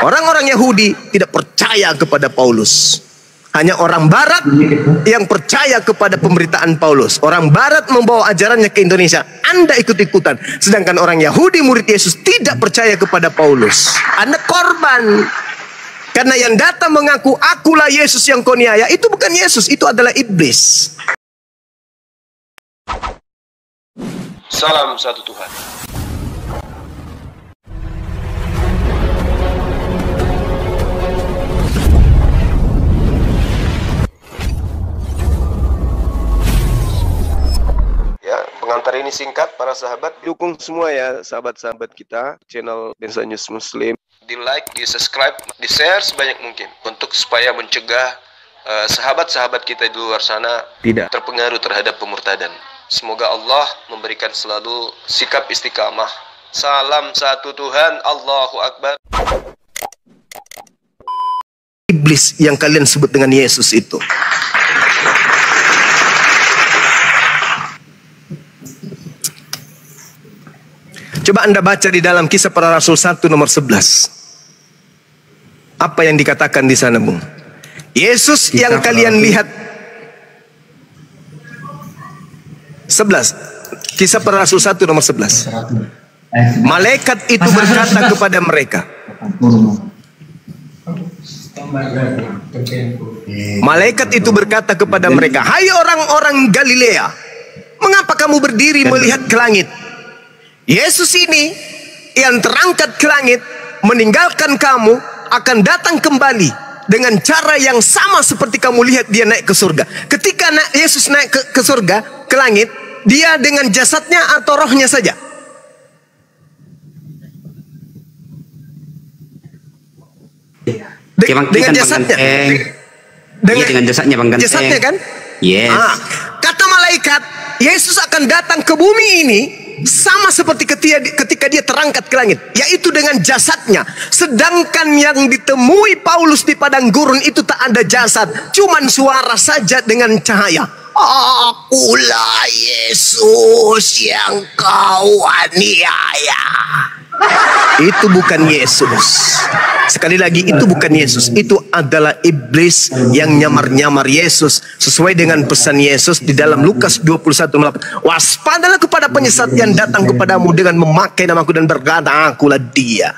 Orang-orang Yahudi tidak percaya kepada Paulus. Hanya orang Barat yang percaya kepada pemberitaan Paulus. Orang Barat membawa ajarannya ke Indonesia, Anda ikut-ikutan. Sedangkan orang Yahudi murid Yesus tidak percaya kepada Paulus. Anda korban. Karena yang datang mengaku, akulah Yesus yang kau niaya, itu bukan Yesus, itu adalah iblis. Salam satu Tuhan. Pengantar ini singkat, para sahabat. Dukung semua ya sahabat-sahabat kita, channel Densa News Muslim. Di like, di subscribe, di share sebanyak mungkin. Untuk supaya mencegah sahabat-sahabat kita di luar sana tidak terpengaruh terhadap pemurtadan. Semoga Allah memberikan selalu sikap istiqamah. Salam satu Tuhan, Allahu Akbar. Iblis yang kalian sebut dengan Yesus itu. Coba Anda baca di dalam Kisah Para Rasul 1 nomor 11. Apa yang dikatakan di sana, Bung? Yesus yang kalian lihat. 11. Kisah Para Rasul 1 nomor 11. Malaikat itu berkata kepada mereka. Malaikat itu berkata kepada mereka, "Hai orang-orang Galilea, mengapa kamu berdiri melihat ke langit? Yesus ini yang terangkat ke langit meninggalkan kamu akan datang kembali dengan cara yang sama seperti kamu lihat dia naik ke surga." Ketika Yesus naik ke surga, ke langit, dia dengan jasadnya atau rohnya saja? Dengan jasadnya. Dengan jasadnya, Bang Ganteng. Jasadnya kan? Yes. Kata malaikat, Yesus akan datang ke bumi ini sama seperti ketika dia terangkat ke langit, yaitu dengan jasadnya. Sedangkan yang ditemui Paulus di padang gurun itu tak ada jasad, cuman suara saja dengan cahaya. Akulah Yesus yang kau aniaya. Itu bukan Yesus. Sekali lagi, itu bukan Yesus. Itu adalah iblis yang nyamar-nyamar Yesus. Sesuai dengan pesan Yesus di dalam Lukas 21:8. Waspadalah kepada penyesat yang datang kepadamu dengan memakai namaku dan berkata, akulah dia.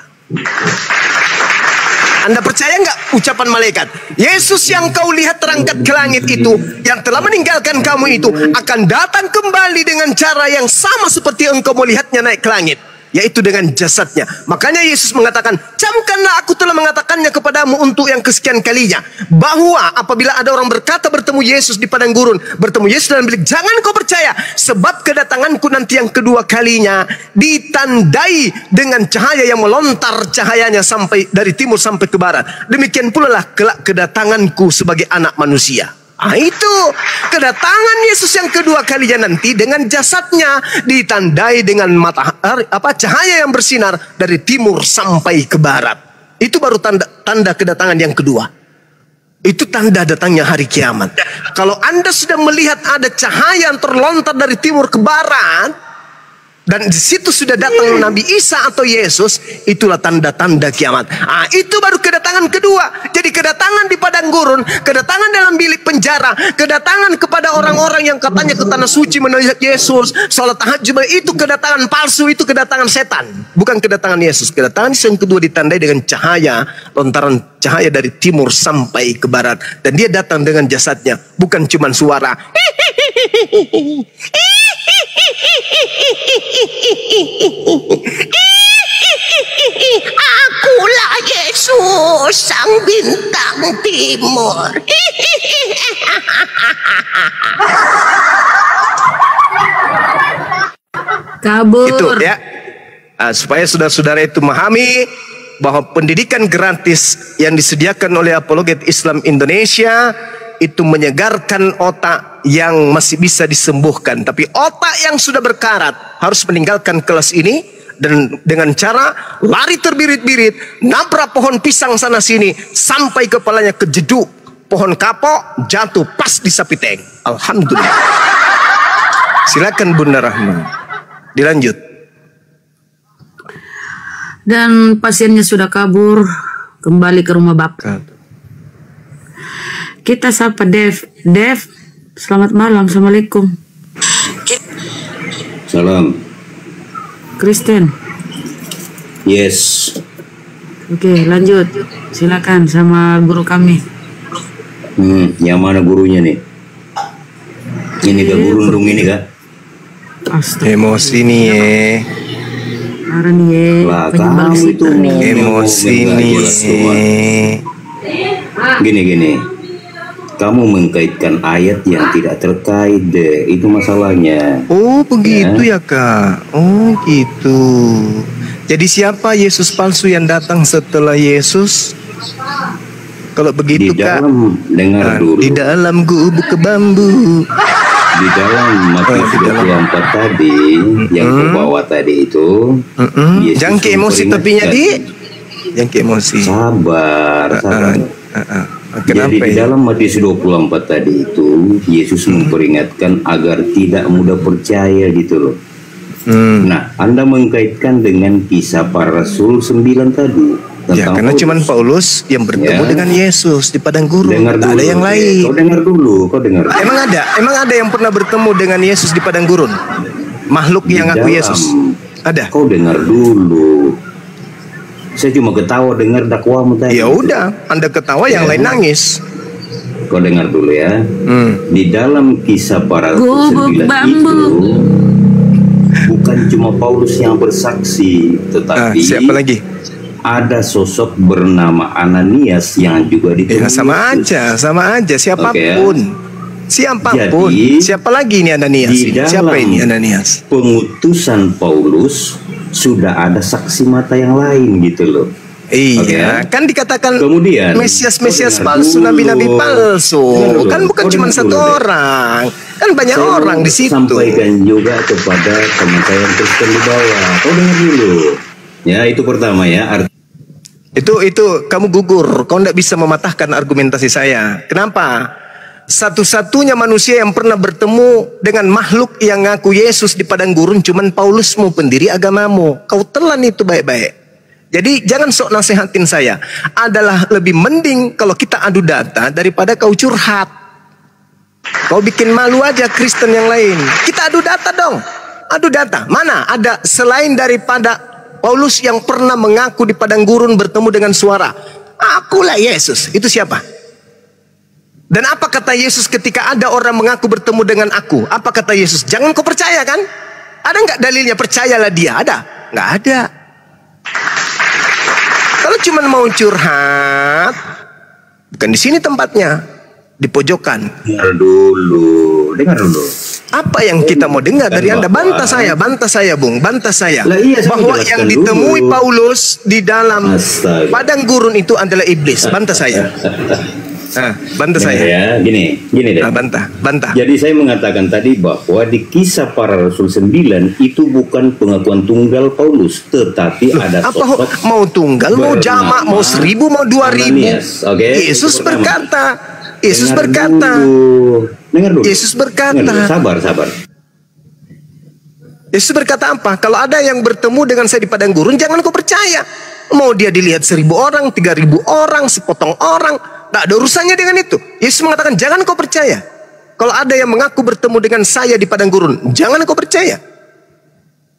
Anda percaya nggak ucapan malaikat? Yesus yang kau lihat terangkat ke langit itu, yang telah meninggalkan kamu itu, akan datang kembali dengan cara yang sama seperti engkau melihatnya naik ke langit, yaitu dengan jasadnya. Makanya Yesus mengatakan, camkanlah aku telah mengatakannya kepadamu untuk yang kesekian kalinya, bahwa apabila ada orang berkata bertemu Yesus di padang gurun, bertemu Yesus dalam bilik, jangan kau percaya, sebab kedatanganku nanti yang kedua kalinya ditandai dengan cahaya yang melontar cahayanya sampai dari timur sampai ke barat. Demikian pula lah kelak kedatanganku sebagai anak manusia. Itu kedatangan Yesus yang kedua kalinya nanti dengan jasadnya ditandai dengan matahari, cahaya yang bersinar dari timur sampai ke barat. Itu baru tanda kedatangan yang kedua. Itu tanda datangnya hari kiamat. Kalau Anda sudah melihat ada cahaya yang terlontar dari timur ke barat, dan di situ sudah datang Nabi Isa atau Yesus, itulah tanda-tanda kiamat. Itu baru kedatangan kedua. Jadi kedatangan di padang gurun, kedatangan dalam bilik penjara, kedatangan kepada orang-orang yang katanya ke tanah suci melihat Yesus, salat tahajud, itu kedatangan palsu, itu kedatangan setan, bukan kedatangan Yesus. Kedatangan yang kedua ditandai dengan cahaya, lontaran cahaya dari timur sampai ke barat, dan dia datang dengan jasadnya, bukan cuma suara. Akulah Yesus sang bintang timur. Kabur. Itu ya. Supaya saudara-saudara itu memahami bahwa pendidikan gratis yang disediakan oleh Apologet Islam Indonesia itu menyegarkan otak yang masih bisa disembuhkan. Tapi otak yang sudah berkarat harus meninggalkan kelas ini, dan dengan cara lari terbirit-birit, nabrak pohon pisang sana sini sampai kepalanya kejeduk pohon kapok, jatuh pas di sapi tank. Alhamdulillah. Silakan Bunda Rahma, dilanjut. Dan pasiennya sudah kabur kembali ke rumah Bapak. Kita sapa Dev. Dev, selamat malam. Assalamualaikum. Salam. Kristen. Yes. Oke, lanjut. Silakan sama guru kami. Yang mana gurunya nih? Ini kak guru Lundung ini kak? Emosi nih ye. Karena nih ye. Lah kamu itu Emosi nih ye. Gini. Kamu mengkaitkan ayat yang tidak terkait deh. Itu masalahnya. Oh begitu ya kak. Oh gitu. Jadi siapa Yesus palsu yang datang setelah Yesus? Kalau begitu Di kak, dalam, dengar dulu. di dalam gubuk bambu. Di dalam Matius 24 tadi, yang kau bawa tadi itu, Yesus Jangan ke emosi tepinya di. Jangan ke emosi. Sabar. Jadi di dalam Matius 24 tadi itu, Yesus memperingatkan agar tidak mudah percaya gitu loh. Nah, Anda mengkaitkan dengan kisah para rasul 9 tadi. Ya, karena cuma Paulus yang bertemu dengan Yesus di padang gurun. Tidak ada yang lain. Kau dengar dulu. Emang ada yang pernah bertemu dengan Yesus di padang gurun? Makhluk yang ngaku Yesus. Ada. Kau dengar dulu. Saya cuma ketawa dengar dakwamu tadi. Ya udah, Anda ketawa, yang lain nangis. Kau dengar dulu ya. Di dalam kisah para rasul 9 itu, bukan cuma Paulus yang bersaksi, tetapi siapa lagi? Ada sosok bernama Ananias yang juga ditemui. Ya, sama aja siapapun. Siapapun. Jadi, siapa lagi ini Ananias? Siapa ini Ananias? Pengutusan Paulus sudah ada saksi mata yang lain gitu loh. Iya, kan dikatakan kemudian Mesias palsu, nabi-nabi palsu. Kan bukan cuma satu orang, kan banyak orang di situ. Sampaikan juga kepada teman-teman Kristen di bawah. Kau dengar dulu. Ya, itu pertama ya. Itu kamu gugur. Kau tidak bisa mematahkan argumentasi saya. Kenapa? Satu-satunya manusia yang pernah bertemu dengan makhluk yang ngaku Yesus di padang gurun cuman Paulusmu, pendiri agamamu. Kau telan itu baik-baik. Jadi jangan sok nasihatin saya. Adalah lebih mending kalau kita adu data daripada kau curhat. Kau bikin malu aja Kristen yang lain. Kita adu data dong. Adu data. Mana ada selain daripada Paulus yang pernah mengaku di padang gurun bertemu dengan suara, "Akulah Yesus." Itu siapa? Dan apa kata Yesus ketika ada orang mengaku bertemu dengan aku? Apa kata Yesus? Jangan kau percaya kan? Ada nggak dalilnya? Percayalah dia. Ada? Nggak ada. Kalau cuma mau curhat, bukan di sini tempatnya, di pojokan. Dengar dulu. Apa yang kita mau dengar dari Anda? Bantah saya, Bung, bantah saya. Bahwa yang ditemui Paulus di dalam padang gurun itu adalah iblis. Bantah saya. Bantah saya. Ya, gini deh. Bantah. Jadi saya mengatakan tadi bahwa di kisah para rasul 9 itu bukan pengakuan tunggal Paulus, tetapi ada sosok. Apa mau tunggal, mau jamak, mau 1000, mau 2000. Yesus berkata. Dengar dulu. Yesus berkata. Sabar. Yesus berkata apa? Kalau ada yang bertemu dengan saya di padang gurun, jangan kau percaya. Mau dia dilihat 1000 orang, 3000 orang, sepotong orang, tak ada urusannya dengan itu. Yesus mengatakan jangan kau percaya. Kalau ada yang mengaku bertemu dengan saya di padang gurun, jangan kau percaya.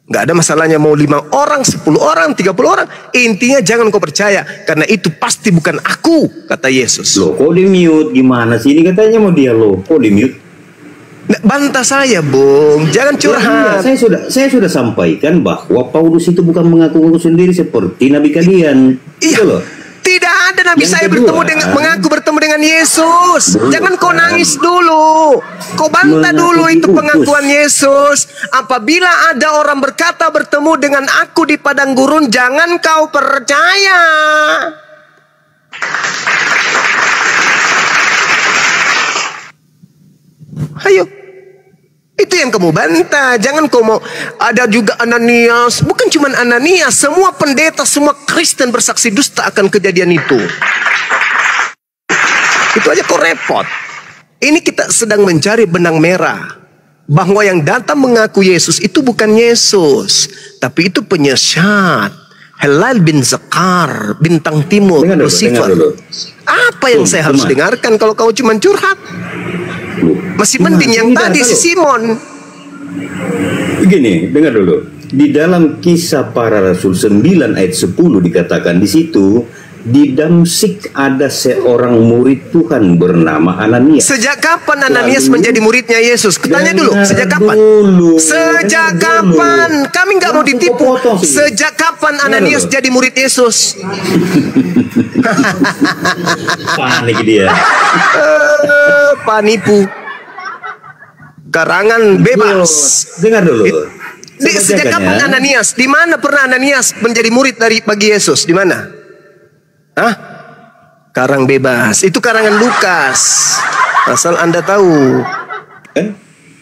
Gak ada masalahnya mau 5 orang, 10 orang, 30 orang. Intinya jangan kau percaya. Karena itu pasti bukan aku, kata Yesus. Loh, kok di mute? Gimana sih? Ini katanya mau dialog. Kok di mute? Nah, bantah saya, Bung. Jangan curhat. Ya, saya sudah sampaikan bahwa Paulus itu bukan mengaku-ngaku sendiri seperti Nabi kalian. Iya loh. Tidak ada nabi saya mengaku bertemu dengan Yesus. Jangan kau nangis dulu. Kau bantah dulu itu pengakuan Yesus. Apabila ada orang berkata bertemu dengan aku di padang gurun, jangan kau percaya. Ayo. Itu yang kamu bantah. Jangan kau mau ada juga Ananias. Bukan cuma Ananias, semua pendeta, semua Kristen bersaksi dusta akan kejadian itu. Itu aja kau repot. Ini kita sedang mencari benang merah. Bahwa yang datang mengaku Yesus itu bukan Yesus, tapi itu penyesat. Helal bin Zakar, bintang timur, Lucifer. Apa yang saya harus dengarkan kalau kau cuma curhat? Masih penting yang tadi si Simon. Begini, dengar dulu. Di dalam Kisah Para Rasul 9 ayat 10 dikatakan di situ, di Damsik ada seorang murid Tuhan bernama Ananias. Sejak kapan Ananias menjadi muridnya Yesus? Tanya dulu, sejak kapan? Sejak kapan? Kami nggak mau ditipu. Sejak kapan Ananias jadi murid Yesus? Panik dia. Panipu. Karangan bebas. Dengar dulu. Sejak kapan Ananias? Di mana pernah Ananias menjadi murid bagi Yesus? Di mana? Hah? Karang bebas. Itu karangan Lukas. Asal Anda tahu.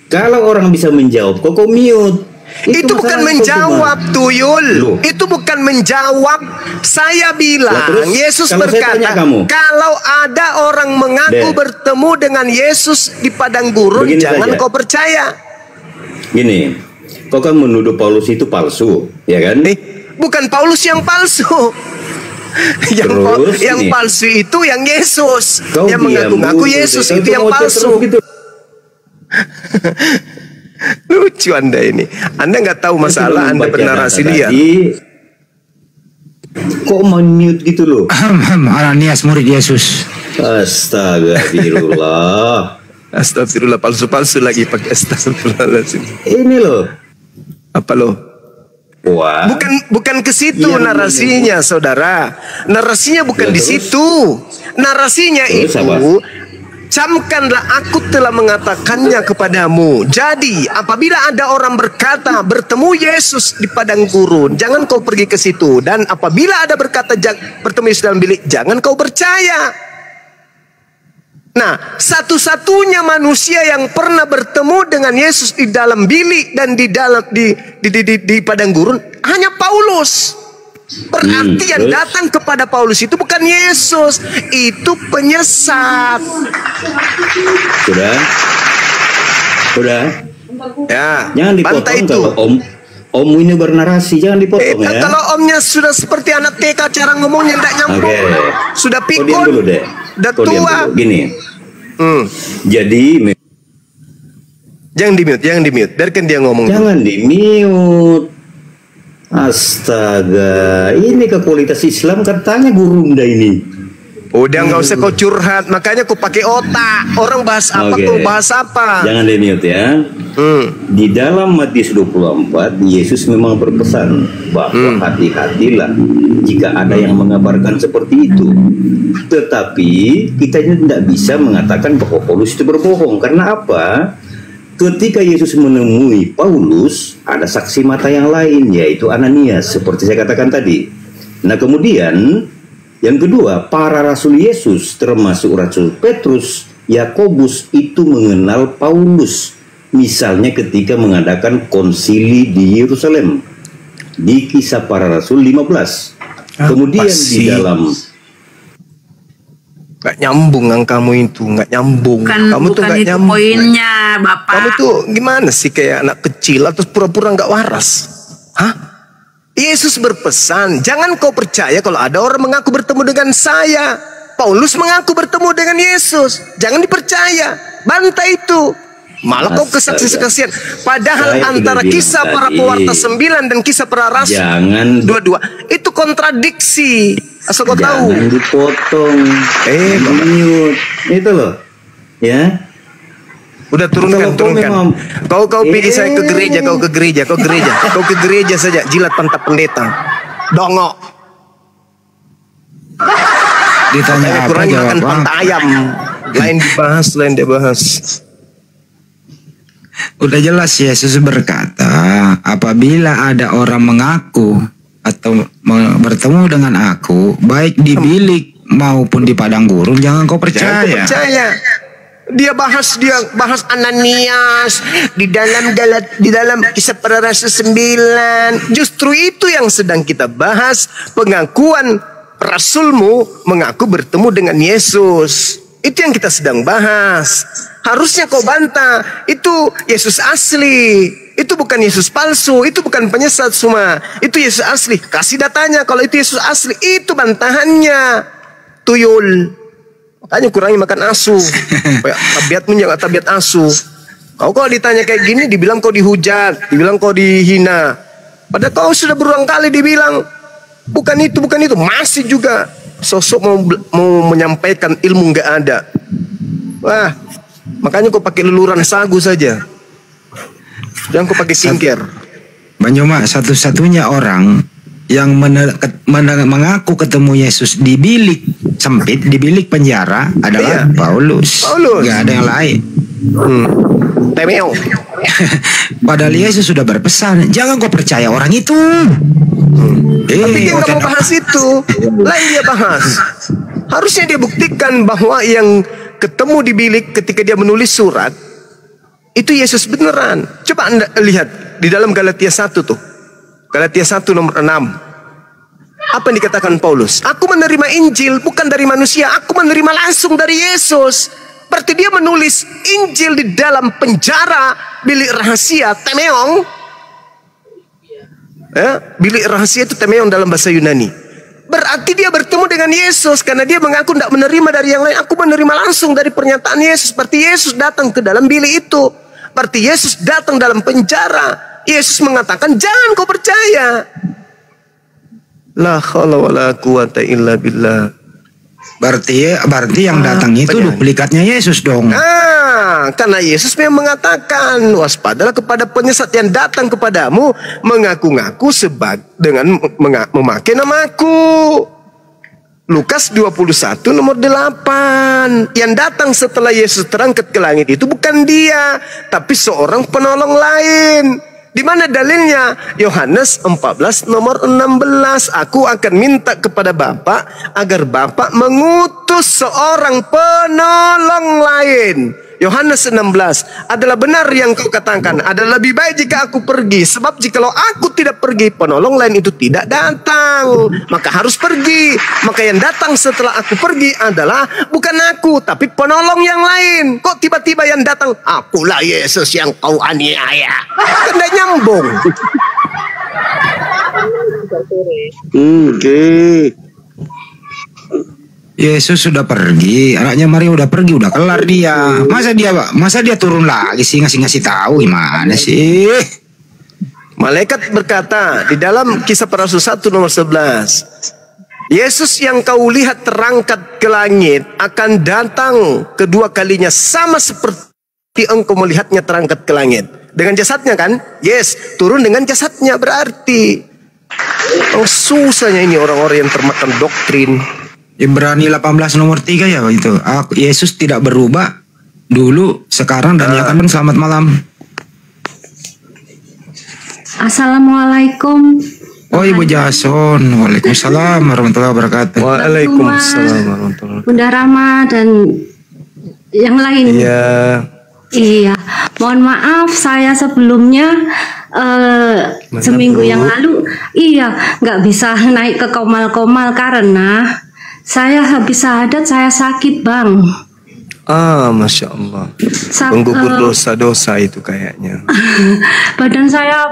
Kalau orang bisa menjawab, kok mute? Itu bukan menjawab, Tuyul. Itu bukan menjawab. Saya bilang, Yesus berkata, kalau ada orang mengaku bertemu dengan Yesus di padang gurun, jangan kau percaya. Gini, kau kan menuduh Paulus itu palsu, ya kan? Bukan Paulus yang palsu. Yang palsu itu yang Yesus. Yang mengaku-ngaku Yesus itu yang palsu. Lucu Anda ini. Anda nggak tahu masalah, Anda bernarasi dia. Kok mute gitu loh? Ananias murid Yesus. Astagfirullah. Astagfirullah, palsu-palsu lagi pakai astagfirullahaladzim. Ini loh. Apa loh? Wah. Bukan ke situ narasinya, saudara. Narasinya bukan di situ. Narasinya itu, camkanlah aku telah mengatakannya kepadamu. Jadi apabila ada orang berkata bertemu Yesus di padang gurun, jangan kau pergi ke situ. Dan apabila ada berkata bertemu Yesus dalam bilik, jangan kau percaya. Nah, satu-satunya manusia yang pernah bertemu dengan Yesus di dalam bilik dan di padang gurun hanya Paulus. Berarti yang datang kepada Paulus itu bukan Yesus, itu penyesat. Sudah. Ya, jangan dipotong itu. Kalau Om ini bernarasi, jangan dipotong ya. Kalau omnya sudah seperti anak TK, cara ngomongnya tidak nyambung. Sudah pikun, udah tua. Gini. Jadi jangan di-mute, biarkan dia ngomong. Jangan di-mute. Astaga, ini ke kualitas Islam katanya gurunda ini. Udah nggak usah kau curhat, makanya kau pakai otak. Orang bahas apa, kau bahas apa. Jangan di-mute ya. Di dalam Matius 24, Yesus memang berpesan bahwa hati-hatilah jika ada yang mengabarkan seperti itu. Tetapi kita tidak bisa mengatakan bahwa Paulus itu berbohong. Karena apa? Ketika Yesus menemui Paulus, ada saksi mata yang lain, yaitu Ananias, seperti saya katakan tadi. Nah kemudian, yang kedua, para rasul Yesus, termasuk Rasul Petrus, Yakobus, itu mengenal Paulus. Misalnya ketika mengadakan konsili di Yerusalem, di Kisah Para Rasul 15. Kemudian di dalam... Gak nyambung kamu itu, gak nyambung. Kamu tuh gak nyambung. Poinnya, Bapak. Kamu tuh gimana sih, kayak anak kecil atau pura-pura gak waras? Hah? Yesus berpesan, jangan kau percaya kalau ada orang mengaku bertemu dengan saya. Paulus mengaku bertemu dengan Yesus. Jangan dipercaya, bantai itu. Malah kau kesaksian. Padahal antara Kisah Para Pewarta 9 dan Kisah Para Rasul dua-dua itu kontradiksi. Asal kau tahu. Jangan dipotong. Mute. Itu loh. Ya. Udah turunkan. Kau pilih saya ke gereja, kau ke gereja. Kau ke gereja saja, jilat pantat pendeta. Dongok. Ditanya apa kurang jawab makan pantat ayam. Lain dibahas. Udah jelas Yesus berkata, apabila ada orang mengaku atau bertemu dengan aku, baik di bilik maupun di padang gurun, jangan kau percaya. Dia bahas Ananias di dalam Kisah Para Rasul 9. Justru itu yang sedang kita bahas, pengakuan rasulmu mengaku bertemu dengan Yesus. Itu yang kita sedang bahas. Harusnya kau bantah, itu Yesus asli. Itu bukan Yesus palsu, itu bukan penyesat semua. Itu Yesus asli. Kasih datanya kalau itu Yesus asli. Itu bantahannya. Tuyul. Makanya kurangi makan asu. Tabiatmu jangan tabiat asu. Kau kalau ditanya kayak gini, dibilang kau dihujat, dibilang kau dihina. Padahal kau sudah berulang kali dibilang bukan itu, masih juga sosok mau menyampaikan ilmu nggak ada. Wah, makanya kau pakai luluran sagu saja. Jangan kau pakai singkir. Banyuma satu-satunya orang yang mengaku ketemu Yesus di bilik sempit, di bilik penjara adalah Paulus. Gak ada yang lain. Temeo. Padahal Yesus sudah berpesan, jangan kau percaya orang itu. Tapi dia nggak mau bahas itu. Lain dia bahas. Harusnya dia buktikan bahwa yang ketemu di bilik ketika dia menulis surat itu Yesus beneran. Coba Anda lihat di dalam Galatia 1 tuh. Galatia 1 nomor 6. Apa yang dikatakan Paulus? Aku menerima Injil bukan dari manusia, aku menerima langsung dari Yesus. Berarti dia menulis Injil di dalam penjara, bilik rahasia, temeong. Bilik rahasia itu temeong dalam bahasa Yunani. Berarti dia bertemu dengan Yesus karena dia mengaku tidak menerima dari yang lain. Aku menerima langsung dari pernyataan Yesus. Berarti Yesus datang ke dalam bilik itu. Berarti Yesus datang dalam penjara. Yesus mengatakan jangan kau percaya. La haula wala quwata illa billah. Berarti yang datang itu duplikatnya Yesus dong. Karena Yesus memang mengatakan waspadalah kepada penyesat yang datang kepadamu mengaku-ngaku dengan memakai namaku. Lukas 21 nomor 8. Yang datang setelah Yesus terangkat ke langit itu bukan dia, tapi seorang penolong lain. Di mana dalilnya? Yohanes 14 nomor 16. Aku akan minta kepada Bapa agar Bapa mengutus seorang penolong lain. Yohanes 16. Adalah benar yang kau katakan. Adalah lebih baik jika aku pergi. Sebab jikalau aku tidak pergi, penolong lain itu tidak datang. Maka harus pergi. Maka yang datang setelah aku pergi adalah bukan aku, tapi penolong yang lain. Kok tiba-tiba yang datang? Akulah Yesus yang kau aniaya. Kan tidak nyambung. Yesus sudah pergi, anaknya Maria udah pergi, udah kelar dia. Masa dia turun lagi sih ngasih tahu gimana sih? Malaikat berkata di dalam Kisah Para Rasul 1 nomor 11, Yesus yang kau lihat terangkat ke langit akan datang kedua kalinya sama seperti engkau melihatnya terangkat ke langit. Dengan jasadnya kan? Yes, turun dengan jasadnya berarti. Oh, susahnya ini orang-orang yang termakan doktrin. Ibrani 18 nomor 3 ya itu. Yesus tidak berubah dulu, sekarang dan yang akan. Selamat malam. Assalamualaikum. Oh, Ibu Jason. Waalaikumsalam warahmatullahi wabarakatuh. Waalaikumsalam warahmatullahi wabarakatuh. Bunda Rama dan yang lain. Iya. Mohon maaf saya sebelumnya seminggu yang lalu nggak bisa naik ke komal-komal karena saya habis syahadat, saya sakit bang. Masya Allah. Menggugur dosa-dosa itu kayaknya. Badan saya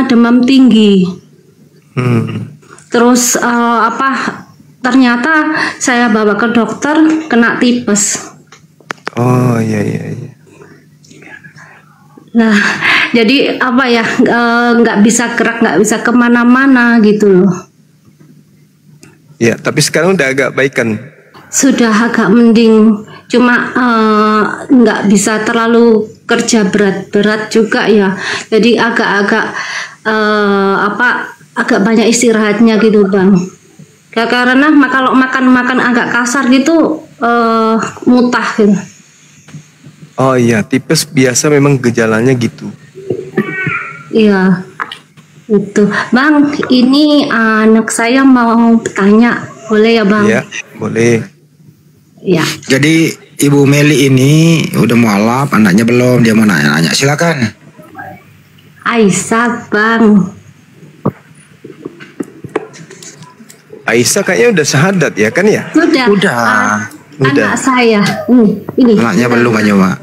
demam tinggi. Terus ternyata saya bawa ke dokter kena tipes. Oh iya. Nah, jadi nggak bisa gerak, nggak bisa kemana-mana gitu loh. Ya, tapi sekarang udah agak baikan. Sudah agak mending, cuma nggak bisa terlalu kerja berat-berat juga ya. Jadi agak banyak istirahatnya gitu bang. Karena kalau makan agak kasar gitu mutah gitu. Oh iya, tipes biasa memang gejalanya gitu. Iya. Itu bang, ini anak saya mau tanya, boleh ya bang? Iya, boleh. Ya. Jadi Ibu Meli ini udah mualaf, anaknya belum, dia mau nanya-nanya, silakan. Aisyah bang. Aisyah kayaknya udah syahadat ya kan ya? Sudah. Anak saya, ini. Anaknya belum aja Pak.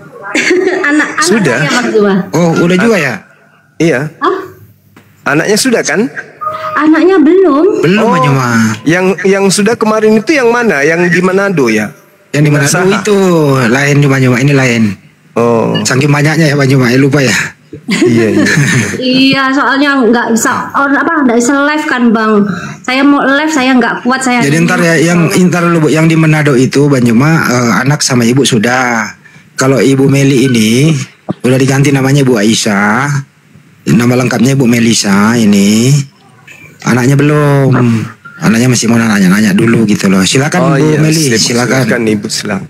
anak sudah. Saya, oh udah juga ya? Iya. Hah? Anaknya sudah kan? Anaknya belum. Belum aja mah. Yang sudah kemarin itu yang mana? Yang di Manado ya? Yang di Manado itu lain cuma ini lain. Oh. Saking banyaknya ya Banyuma, lupa ya. Iya. Iya, soalnya nggak bisa nggak bisa live kan Bang. Saya mau live, saya nggak kuat saya. Jadi ntar ya ntar dulu Bu, yang di Manado itu Banyuma anak sama ibu sudah. Kalau Ibu Meli ini udah diganti namanya Bu Aisyah. Nama lengkapnya Ibu Melisa ini. Anaknya belum. Anaknya masih mau nanya dulu gitu loh. Silakan Bu Meli, silakan. Silakan Ibu, silakan.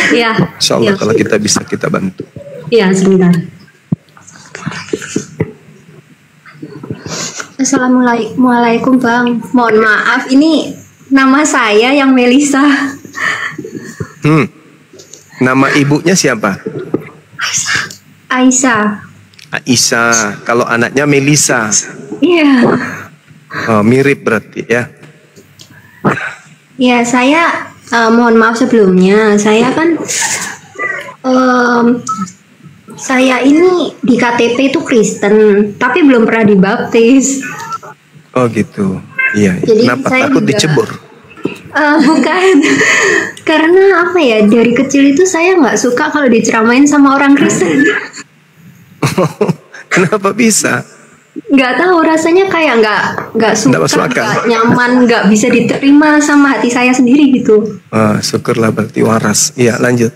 Iya. Insyaallah kalau kita bisa kita bantu. Iya, sebentar. Assalamualaikum Bang. Mohon maaf, ini nama saya yang Melisa. Nama ibunya siapa? Aisyah. Aisyah. Kalau anaknya Melisa. Iya. Oh, mirip berarti ya. Ya, saya mohon maaf sebelumnya. Saya kan saya ini di KTP itu Kristen, tapi belum pernah dibaptis. Oh gitu. Iya. Jadi kenapa saya takut juga- dicebur? Bukan, karena apa ya, dari kecil itu saya nggak suka kalau diceramain sama orang Kristen. Kenapa bisa? Nggak tahu, rasanya kayak nggak suka, Nggak masuk akal. nggak nyaman, nggak bisa diterima sama hati saya sendiri gitu. Syukurlah berarti waras. Iya, lanjut.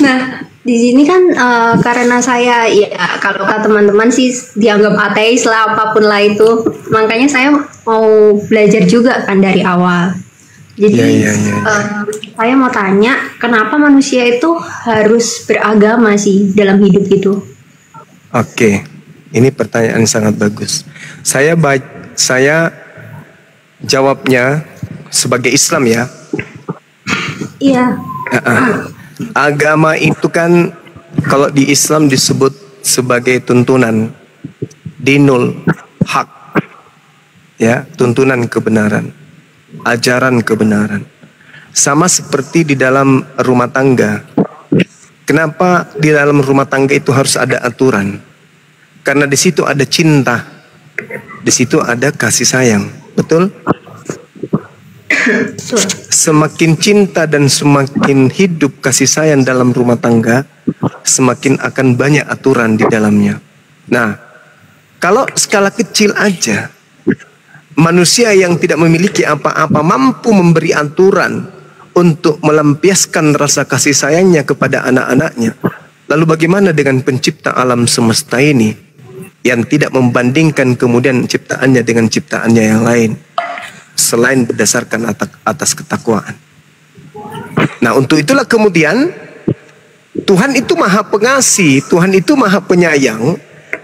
Nah, di sini kan karena saya ya kalau kata teman-teman sih dianggap ateis lah, apapun lah itu. Makanya saya mau belajar juga kan dari awal. Jadi Iya. saya mau tanya, kenapa manusia itu harus beragama sih dalam hidup itu? Oke, ini pertanyaan sangat bagus. Saya jawabnya sebagai Islam ya. Iya. Agama itu kan kalau di Islam disebut sebagai tuntunan, dinul hak, ya, tuntunan kebenaran, ajaran kebenaran. Sama seperti di dalam rumah tangga. Kenapa di dalam rumah tangga itu harus ada aturan? Karena di situ ada cinta, di situ ada kasih sayang, betul? Semakin cinta dan semakin hidup kasih sayang dalam rumah tangga, semakin akan banyak aturan di dalamnya. Nah, kalau skala kecil aja, manusia yang tidak memiliki apa-apa mampu memberi aturan untuk melampiaskan rasa kasih sayangnya kepada anak-anaknya. Lalu bagaimana dengan pencipta alam semesta ini yang tidak membandingkan kemudian ciptaannya dengan ciptaannya yang lain selain berdasarkan atas ketakwaan. Nah, untuk itulah kemudian Tuhan itu maha pengasih, Tuhan itu maha penyayang,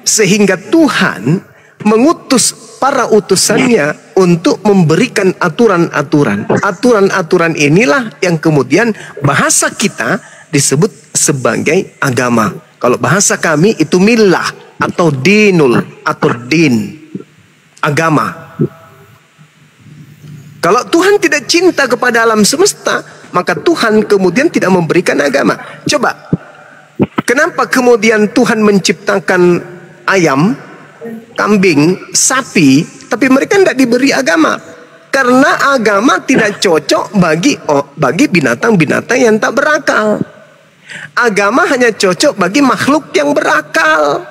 sehingga Tuhan mengutus para utusannya untuk memberikan aturan-aturan. Aturan-aturan inilah yang kemudian bahasa kita disebut sebagai agama. Kalau bahasa kami itu millah atau dinul atau din, agama. Kalau Tuhan tidak cinta kepada alam semesta, maka Tuhan kemudian tidak memberikan agama. Coba, kenapa kemudian Tuhan menciptakan ayam, kambing, sapi, tapi mereka tidak diberi agama? Karena agama tidak cocok bagi binatang-binatang yang tak berakal. Agama hanya cocok bagi makhluk yang berakal.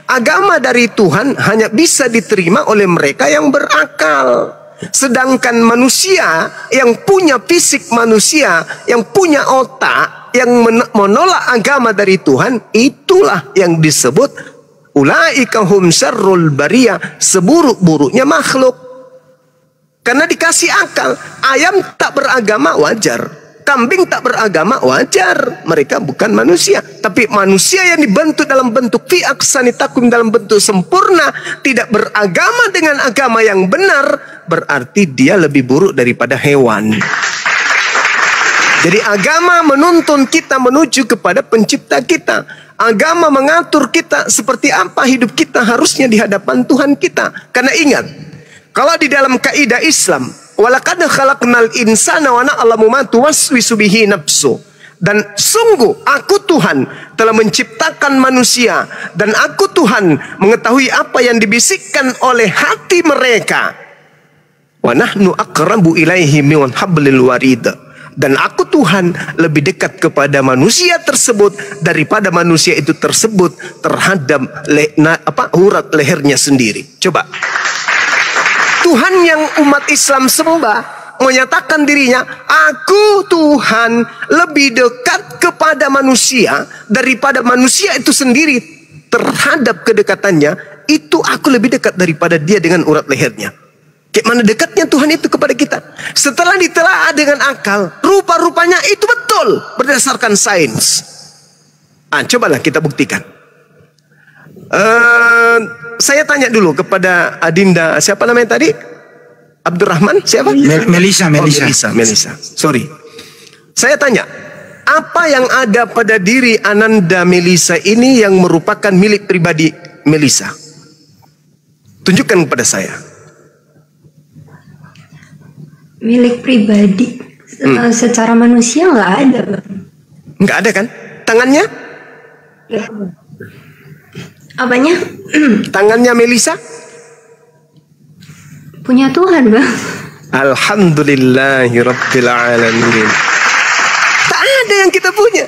Agama dari Tuhan hanya bisa diterima oleh mereka yang berakal. Sedangkan manusia yang punya fisik manusia, yang punya otak, yang menolak agama dari Tuhan, itulah yang disebut ulaika hum syarrul bariyah, seburuk-buruknya makhluk. Karena dikasih akal. Ayam tak beragama wajar, kambing tak beragama wajar, mereka bukan manusia. Tapi manusia yang dibentuk dalam bentuk fi aksani takum, dalam bentuk sempurna, tidak beragama dengan agama yang benar, berarti dia lebih buruk daripada hewan. Jadi agama menuntun kita menuju kepada pencipta kita. Agama mengatur kita seperti apa hidup kita harusnya di hadapan Tuhan kita. Karena ingat, kalau di dalam kaidah Islam, walaqad khalaqnal insana wa na'lamu ma tuwaswisu bihi nafsu. Dan sungguh aku Tuhan telah menciptakan manusia, dan aku Tuhan mengetahui apa yang dibisikkan oleh hati mereka. Wa nahnu aqrabu ilaihi min hablil warid. Dan aku Tuhan lebih dekat kepada manusia tersebut daripada manusia itu tersebut terhadap urat lehernya sendiri. Coba. Tuhan yang umat Islam sembah menyatakan dirinya, aku Tuhan lebih dekat kepada manusia daripada manusia itu sendiri terhadap kedekatannya. Itu aku lebih dekat daripada dia dengan urat lehernya. Kayak mana dekatnya Tuhan itu kepada kita. Setelah ditelaah dengan akal, rupa-rupanya itu betul berdasarkan sains. Cobalah kita buktikan. Saya tanya dulu kepada Adinda, siapa namanya tadi? Abdurrahman, siapa? Melisa. Melisa. Sorry. Saya tanya, apa yang ada pada diri Ananda Melisa ini yang merupakan milik pribadi Melisa? Tunjukkan kepada saya. Milik pribadi secara manusia nggak ada. Nggak ada kan? Tangannya? Apanya? Tangannya Melisa? Punya Tuhan, Bang. Alhamdulillahirabbil alamin. Tak ada yang kita punya.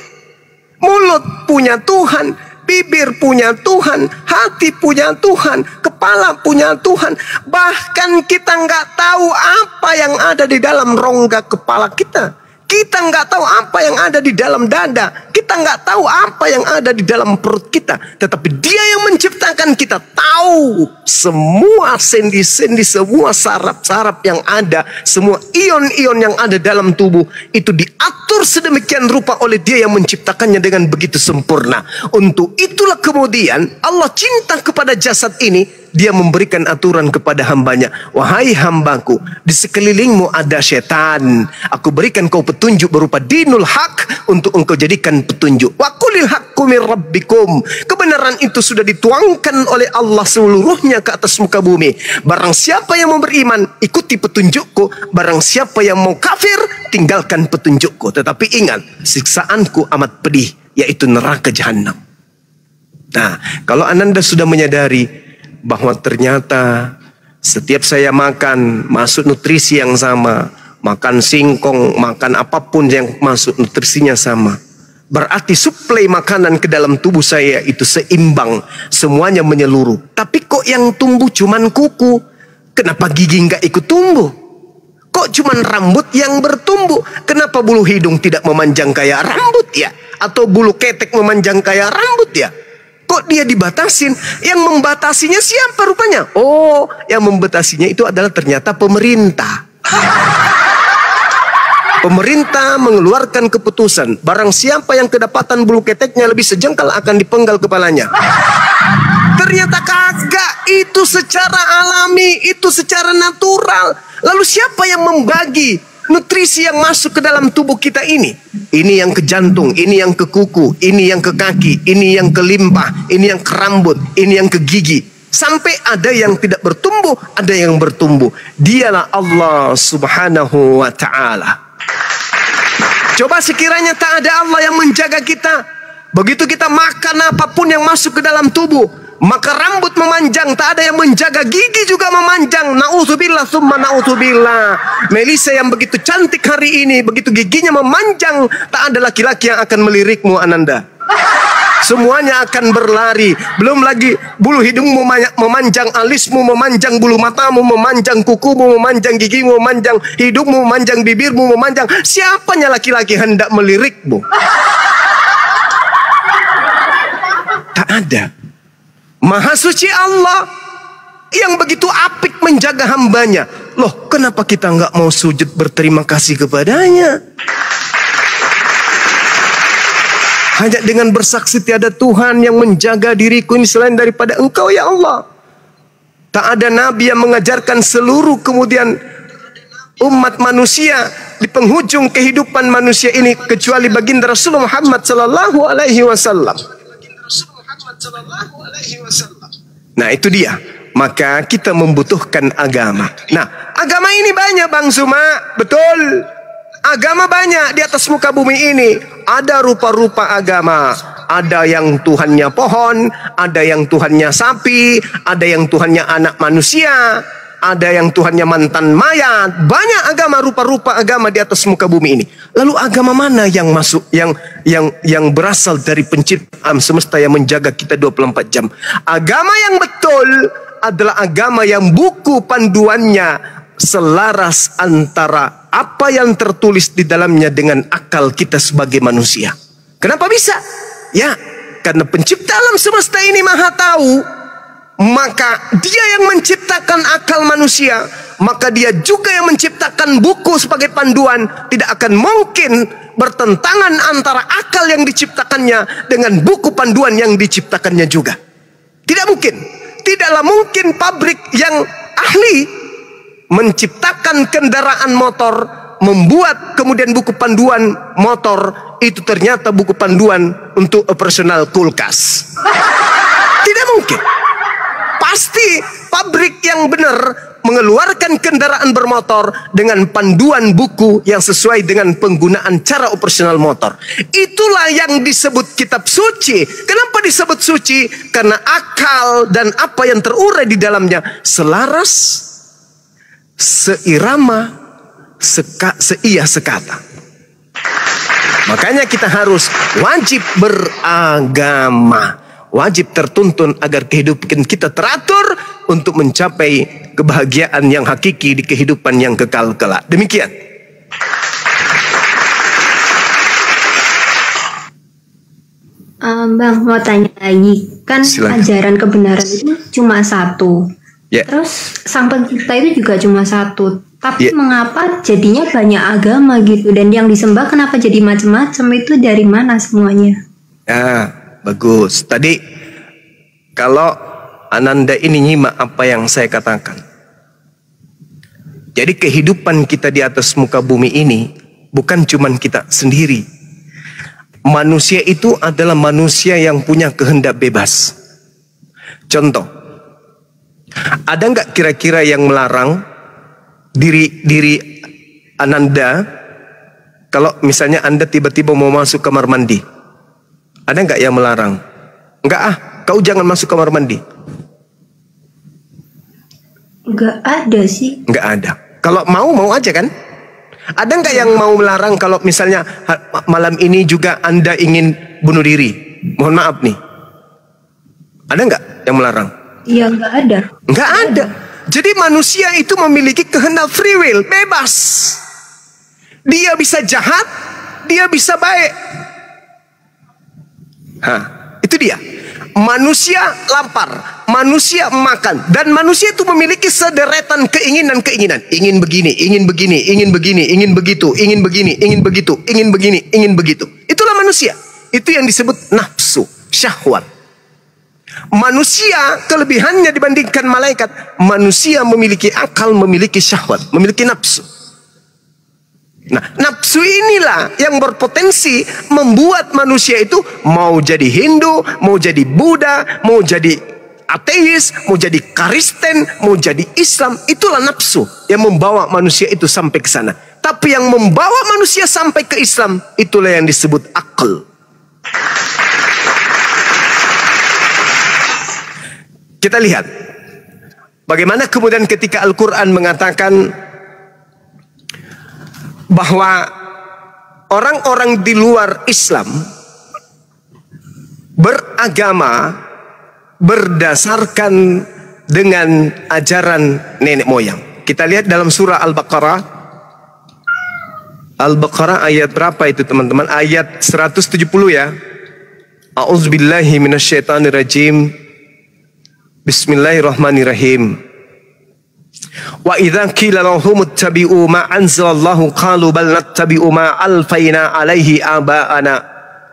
Mulut punya Tuhan, bibir punya Tuhan, hati punya Tuhan, kepala punya Tuhan. Bahkan kita nggak tahu apa yang ada di dalam rongga kepala kita. Kita nggak tahu apa yang ada di dalam dada. Kita nggak tahu apa yang ada di dalam perut kita. Tetapi Dia yang menciptakan kita tahu semua sendi-sendi, semua saraf-saraf yang ada, semua ion-ion yang ada dalam tubuh itu diatur sedemikian rupa oleh Dia yang menciptakannya dengan begitu sempurna. Untuk itulah kemudian Allah cinta kepada jasad ini. Dia memberikan aturan kepada hambanya. Wahai hambaku, di sekelilingmu ada setan. Aku berikan kau petunjuk berupa dinul haq untuk engkau jadikan petunjuk. Wa qulil haqqu mir rabbikum. Kebenaran itu sudah dituangkan oleh Allah seluruhnya ke atas muka bumi. Barang siapa yang mau beriman, ikuti petunjukku. Barang siapa yang mau kafir, tinggalkan petunjukku. Tetapi ingat, siksaanku amat pedih, yaitu neraka jahanam. Nah, kalau Ananda sudah menyadari bahwa ternyata setiap saya makan masuk nutrisi yang sama, makan singkong, makan apapun yang masuk nutrisinya sama, berarti suplai makanan ke dalam tubuh saya itu seimbang, semuanya menyeluruh. Tapi kok yang tumbuh cuman kuku? Kenapa gigi nggak ikut tumbuh? Kok cuman rambut yang bertumbuh? Kenapa bulu hidung tidak memanjang kayak rambut ya? Atau bulu ketek memanjang kayak rambut ya? Kok dia dibatasin? Yang membatasinya siapa rupanya? Oh, yang membatasinya itu adalah ternyata pemerintah. Pemerintah mengeluarkan keputusan, barang siapa yang kedapatan bulu keteknya lebih sejengkal akan dipenggal kepalanya. Ternyata kagak, itu secara alami, itu secara natural. Lalu siapa yang membagi nutrisi yang masuk ke dalam tubuh kita ini? Ini yang ke jantung, ini yang ke kuku, ini yang ke kaki, ini yang ke limpa, ini yang ke rambut, ini yang ke gigi. Sampai ada yang tidak bertumbuh, ada yang bertumbuh. Dialah Allah Subhanahu wa ta'ala. Coba sekiranya tak ada Allah yang menjaga kita, begitu kita makan apapun yang masuk ke dalam tubuh, maka rambut memanjang, tak ada yang menjaga, gigi juga memanjang. Na'udzubillah summa na'udzubillah. Melisa yang begitu cantik hari ini, begitu giginya memanjang, tak ada laki-laki yang akan melirikmu Ananda. Semuanya akan berlari. Belum lagi bulu hidungmu memanjang, alismu memanjang, bulu matamu memanjang, kukumu memanjang, gigimu memanjang, hidungmu memanjang, bibirmu memanjang. Siapanya laki-laki hendak melirikmu? Tak ada. Maha suci Allah yang begitu apik menjaga hambanya. Loh, kenapa kita nggak mau sujud berterima kasih kepadanya? Hanya dengan bersaksi tiada Tuhan yang menjaga diriku ini selain daripada Engkau ya Allah. Tak ada nabi yang mengajarkan seluruh kemudian umat manusia di penghujung kehidupan manusia ini kecuali baginda Rasulullah Muhammad sallallahu alaihi wasallam. Nah itu dia. Maka kita membutuhkan agama. Nah agama ini banyak Bang Suma. Betul. Agama banyak di atas muka bumi ini. ada rupa-rupa agama. Ada yang Tuhannya pohon, ada yang Tuhannya sapi, ada yang Tuhannya anak manusia, ada yang Tuhannya mantan mayat. Banyak agama, rupa-rupa agama di atas muka bumi ini. Lalu agama mana yang masuk, yang berasal dari pencipta alam semesta yang menjaga kita 24 jam? Agama yang betul adalah agama yang buku panduannya selaras antara apa yang tertulis di dalamnya dengan akal kita sebagai manusia. Kenapa bisa? Ya, karena pencipta alam semesta ini maha tahu, maka dia yang menciptakan akal manusia, maka dia juga yang menciptakan buku sebagai panduan. Tidak akan mungkin bertentangan antara akal yang diciptakannya dengan buku panduan yang diciptakannya juga. Tidak mungkin. Tidaklah mungkin pabrik yang ahli menciptakan kendaraan motor, membuat kemudian buku panduan motor itu ternyata buku panduan untuk operasional kulkas. Tidak mungkin. Pasti pabrik yang benar mengeluarkan kendaraan bermotor dengan panduan buku yang sesuai dengan penggunaan cara operasional motor. Itulah yang disebut kitab suci. Kenapa disebut suci? Karena akal dan apa yang terurai di dalamnya selaras, seirama, seia sekata. Makanya kita harus wajib beragama, wajib tertuntun agar kehidupan kita teratur untuk mencapai kebahagiaan yang hakiki di kehidupan yang kekal kelak. Demikian. Bang, mau tanya lagi. Kan silakan. Ajaran kebenaran itu cuma satu. Yeah. Terus sang pencipta itu juga cuma satu. Tapi mengapa jadinya banyak agama gitu? Dan yang disembah kenapa jadi macam-macam? Itu dari mana semuanya? Ya, bagus. Tadi kalau Ananda ini nyimak apa yang saya katakan. Jadi kehidupan kita di atas muka bumi ini bukan cuma kita sendiri. Manusia itu adalah manusia yang punya kehendak bebas. Contoh, ada nggak kira-kira yang melarang diri Ananda kalau misalnya Anda tiba-tiba mau masuk kamar mandi? Ada nggak yang melarang? Enggak, kau jangan masuk kamar mandi. Enggak ada sih. Enggak ada. Kalau mau aja kan? Ada nggak yang mau melarang kalau misalnya malam ini juga Anda ingin bunuh diri? Mohon maaf nih. Ada nggak yang melarang? Iya, enggak ada. Enggak ada. Jadi manusia itu memiliki kehendak free will, bebas. Dia bisa jahat, dia bisa baik. Itu dia. Manusia lapar, manusia makan, dan manusia itu memiliki sederetan keinginan-keinginan. Ingin begini, ingin begini, ingin begini, ingin begitu, ingin begini, ingin begitu, ingin begini, ingin begitu. Itulah manusia. Itu yang disebut nafsu, syahwat. Manusia kelebihannya dibandingkan malaikat, manusia memiliki akal, memiliki syahwat, memiliki nafsu. Nah, nafsu inilah yang berpotensi membuat manusia itu mau jadi Hindu, mau jadi Buddha, mau jadi ateis, mau jadi Kristen, mau jadi Islam. Itulah nafsu yang membawa manusia itu sampai ke sana. Tapi yang membawa manusia sampai ke Islam, itulah yang disebut akal. Kita lihat bagaimana kemudian ketika Al-Quran mengatakan bahwa orang-orang di luar Islam beragama berdasarkan dengan ajaran nenek moyang. Kita lihat dalam surah Al-Baqarah. Al-Baqarah ayat berapa itu teman-teman? Ayat 170 ya. A'udzubillahi minasyaitonirrajim. Bismillahirrahmanirrahim. Wa idza qila lahum ittabi'u ma anzalallahu qalu bal nattabi'u ma alfayna alaihi aba'ana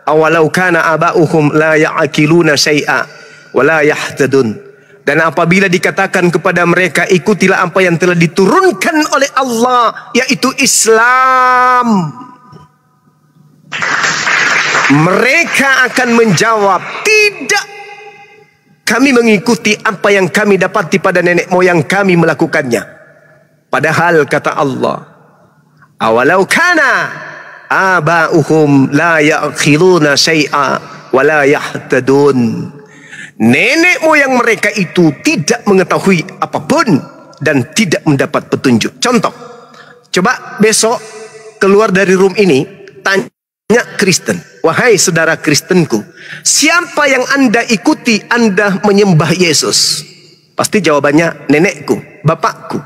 awalau kana aba'uhum la ya'qiluna syai'a wa la yahtadun. Dan apabila dikatakan kepada mereka ikutilah apa yang telah diturunkan oleh Allah, yaitu Islam, mereka akan menjawab, tidak, kami mengikuti apa yang kami dapati pada nenek moyang kami melakukannya. Padahal kata Allah, awalau kana Aba'uhum la ya'khiluna syai'a wa la yahtadun. Nenek moyang mereka itu tidak mengetahui apapun dan tidak mendapat petunjuk. Contoh, coba besok keluar dari room ini, tanya Kristen, wahai saudara Kristenku, siapa yang Anda ikuti Anda menyembah Yesus? Pasti jawabannya nenekku, bapakku.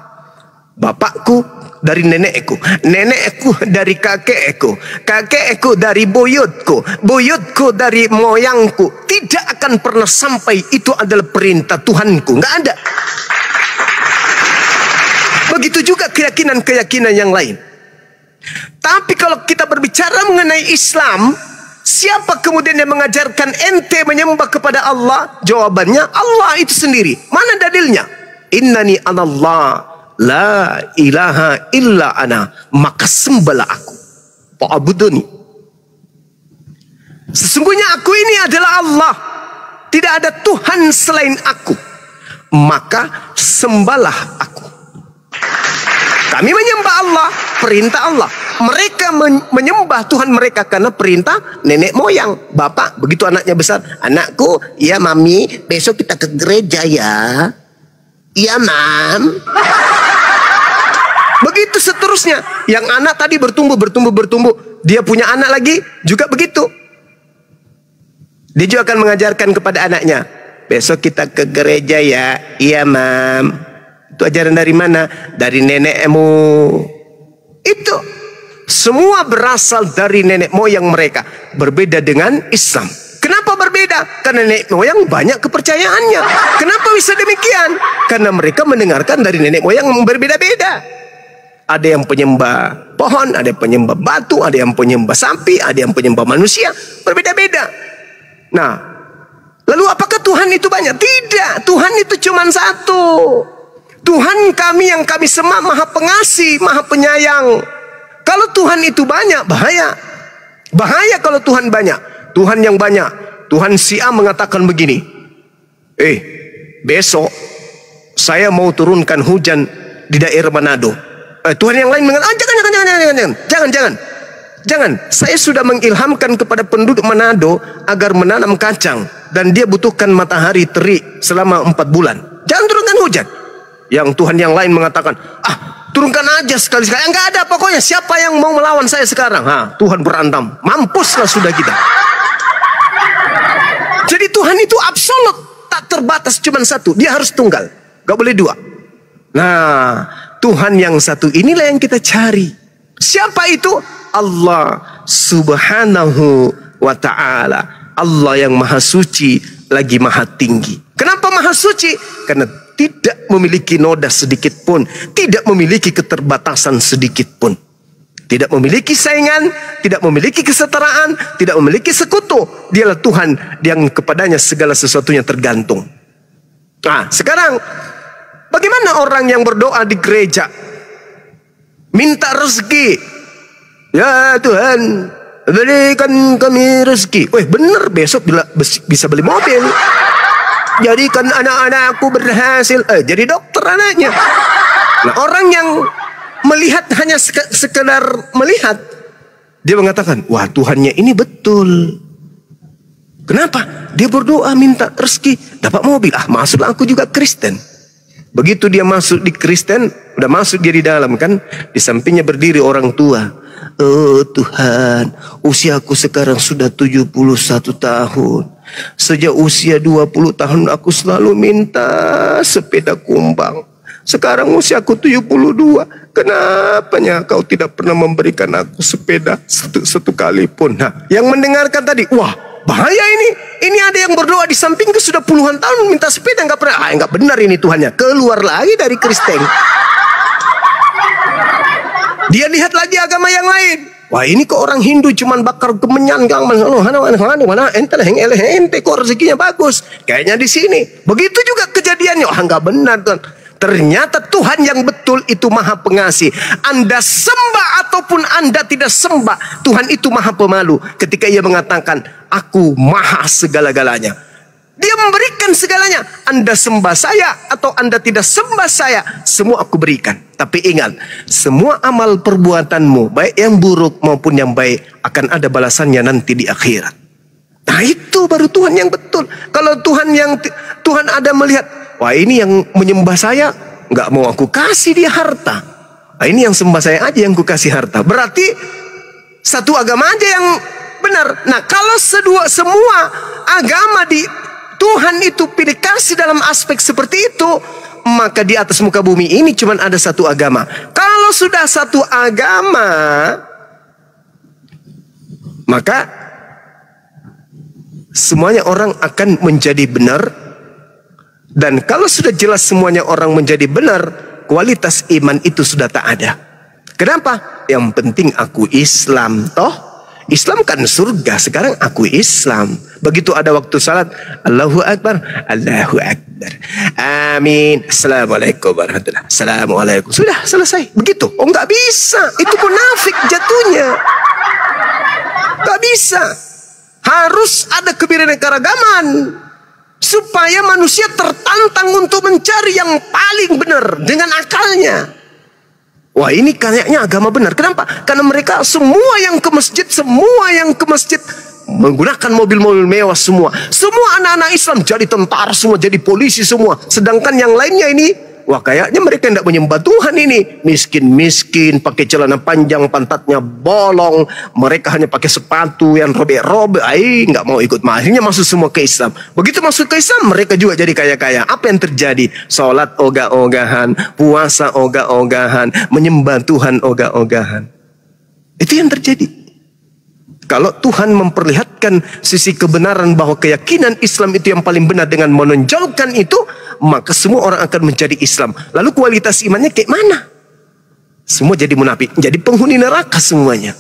Bapakku dari nenekku, nenekku dari kakekku, kakekku dari buyutku, buyutku dari moyangku. Tidak akan pernah sampai itu adalah perintah Tuhanku. Nggak ada. Begitu juga keyakinan-keyakinan yang lain. Tapi kalau kita berbicara mengenai Islam, siapa kemudian yang mengajarkan ente menyembah kepada Allah? Jawabannya Allah itu sendiri. Mana dalilnya? Innani anallah, la ilaha illa ana, maka sembahlah aku. Fa'buduni. Sesungguhnya aku ini adalah Allah, tidak ada Tuhan selain aku, maka sembahlah aku. Kami menyembah Allah, perintah Allah. Mereka menyembah Tuhan mereka karena perintah nenek moyang, bapak. Begitu anaknya besar, anakku, ya mami, besok kita ke gereja ya. Iya mam. Begitu seterusnya. Yang anak tadi bertumbuh. Dia punya anak lagi juga begitu. Dia juga akan mengajarkan kepada anaknya, besok kita ke gereja ya. Iya mam. Itu ajaran dari mana? Dari nenekmu. Itu semua berasal dari nenek moyang mereka. Berbeda dengan Islam. Kenapa berbeda? Karena nenek moyang banyak kepercayaannya. Kenapa bisa demikian? Karena mereka mendengarkan dari nenek moyang yang berbeda-beda. Ada yang penyembah pohon, ada yang penyembah batu, ada yang penyembah sapi, ada yang penyembah manusia. Berbeda-beda. Nah, lalu apakah Tuhan itu banyak? Tidak, Tuhan itu cuma satu. Tuhan kami yang kami sembah Maha Pengasih, Maha Penyayang. Kalau Tuhan itu banyak, bahaya. Bahaya kalau Tuhan banyak. Tuhan yang banyak. Tuhan si A mengatakan begini, besok saya mau turunkan hujan di daerah Manado. Tuhan yang lain mengatakan, jangan. Saya sudah mengilhamkan kepada penduduk Manado agar menanam kacang dan dia butuhkan matahari terik selama 4 bulan. Jangan turunkan hujan. Yang Tuhan yang lain mengatakan, turunkan aja sekali-sekali. Enggak ada pokoknya. Siapa yang mau melawan saya sekarang? Tuhan berantem. Mampuslah sudah kita. Jadi Tuhan itu absolut, tak terbatas, cuma satu. Dia harus tunggal, gak boleh dua. Nah, Tuhan yang satu inilah yang kita cari. Siapa itu? Allah subhanahu wa ta'ala. Allah yang maha suci lagi maha tinggi. Kenapa maha suci? Karena tidak memiliki noda sedikit pun, tidak memiliki keterbatasan sedikit pun, tidak memiliki saingan, tidak memiliki kesetaraan, tidak memiliki sekutu. Dialah Tuhan yang kepadanya segala sesuatunya tergantung. Nah, sekarang bagaimana orang yang berdoa di gereja minta rezeki? Ya Tuhan, berikan kami rezeki. Bener, besok bisa beli mobil. Jadikan anak-anakku berhasil. Jadi dokter anaknya. Nah, orang yang melihat hanya sekedar melihat, dia mengatakan, wah Tuhannya ini betul. Kenapa? Dia berdoa minta rezeki, dapat mobil. Masuklah aku juga Kristen. Begitu dia masuk di Kristen, udah masuk dia di dalam kan, di sampingnya berdiri orang tua. Oh Tuhan, usiaku sekarang sudah 71 tahun. Sejak usia 20 tahun aku selalu minta sepeda kumbang. Sekarang usiaku 72. Kenapanya kau tidak pernah memberikan aku sepeda satu kali pun? Nah, yang mendengarkan tadi, wah bahaya ini. Ini ada yang berdoa di sampingku sudah puluhan tahun minta sepeda, nggak pernah. Nggak benar ini Tuhannya. Keluar lagi dari Kristen. Dia lihat lagi agama yang lain. Wah ini kok orang Hindu cuman bakar kemenyan, mana ente lah yang ente kok rezekinya bagus. Kayaknya di sini. Begitu juga kejadiannya. Wah nggak benar Tuhan. Ternyata Tuhan yang betul itu maha pengasih. Anda sembah ataupun Anda tidak sembah, Tuhan itu maha pemalu. Ketika ia mengatakan, aku maha segala-galanya. Dia memberikan segalanya. Anda sembah saya atau Anda tidak sembah saya, semua aku berikan. Tapi ingat, semua amal perbuatanmu, baik yang buruk maupun yang baik, akan ada balasannya nanti di akhirat. Nah itu baru Tuhan yang betul. Kalau Tuhan ada melihat, wah ini yang menyembah saya, nggak mau aku kasih dia harta. Nah, ini yang sembah saya aja yang aku kasih harta. Berarti satu agama aja yang benar. Nah kalau semua agama di Tuhan itu pilih kasih dalam aspek seperti itu, maka di atas muka bumi ini cuma ada satu agama. Kalau sudah satu agama, maka semuanya orang akan menjadi benar. Dan kalau sudah jelas semuanya orang menjadi benar, kualitas iman itu sudah tak ada. Kenapa? Yang penting aku Islam, toh Islam kan surga, sekarang aku Islam. Begitu ada waktu salat, Allahu Akbar, Allahu Akbar, amin, Assalamualaikum warahmatullahi wabarakatuh, Assalamualaikum. Sudah selesai, begitu. Oh nggak bisa, itu munafik jatuhnya. Nggak bisa. Harus ada kebinekaragaman supaya manusia tertantang untuk mencari yang paling benar dengan akalnya. Wah ini kayaknya agama benar. Kenapa? Karena mereka semua yang ke masjid menggunakan mobil-mobil mewah semua. Semua anak-anak Islam jadi tentara semua, jadi polisi semua. Sedangkan yang lainnya ini, wah kayaknya mereka tidak menyembah Tuhan ini. Miskin-miskin, pakai celana panjang, pantatnya bolong. Mereka hanya pakai sepatu yang robek-robek. Nggak mau ikut. Akhirnya masuk semua ke Islam. Begitu masuk ke Islam, mereka juga jadi kaya-kaya. Apa yang terjadi? Sholat ogah-ogahan, puasa ogah-ogahan, menyembah Tuhan ogah-ogahan. Itu yang terjadi. Kalau Tuhan memperlihatkan sisi kebenaran bahwa keyakinan Islam itu yang paling benar dengan menonjolkan itu, maka semua orang akan menjadi Islam. Lalu kualitas imannya kayak mana? Semua jadi munafik, jadi penghuni neraka semuanya.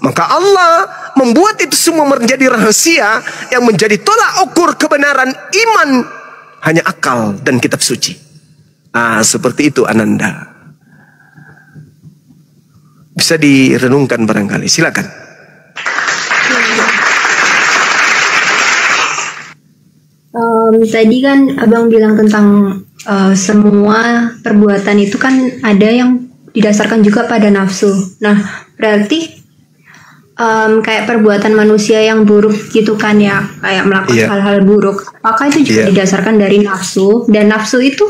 Maka Allah membuat itu semua menjadi rahasia yang menjadi tolak ukur kebenaran iman hanya akal dan kitab suci. Seperti itu Ananda. Bisa direnungkan barangkali. Silakan. Tadi kan Abang bilang tentang semua perbuatan itu kan ada yang didasarkan juga pada nafsu. Nah, berarti kayak perbuatan manusia yang buruk gitu kan ya, kayak melakukan hal-hal buruk. Apakah itu juga didasarkan dari nafsu? Dan nafsu itu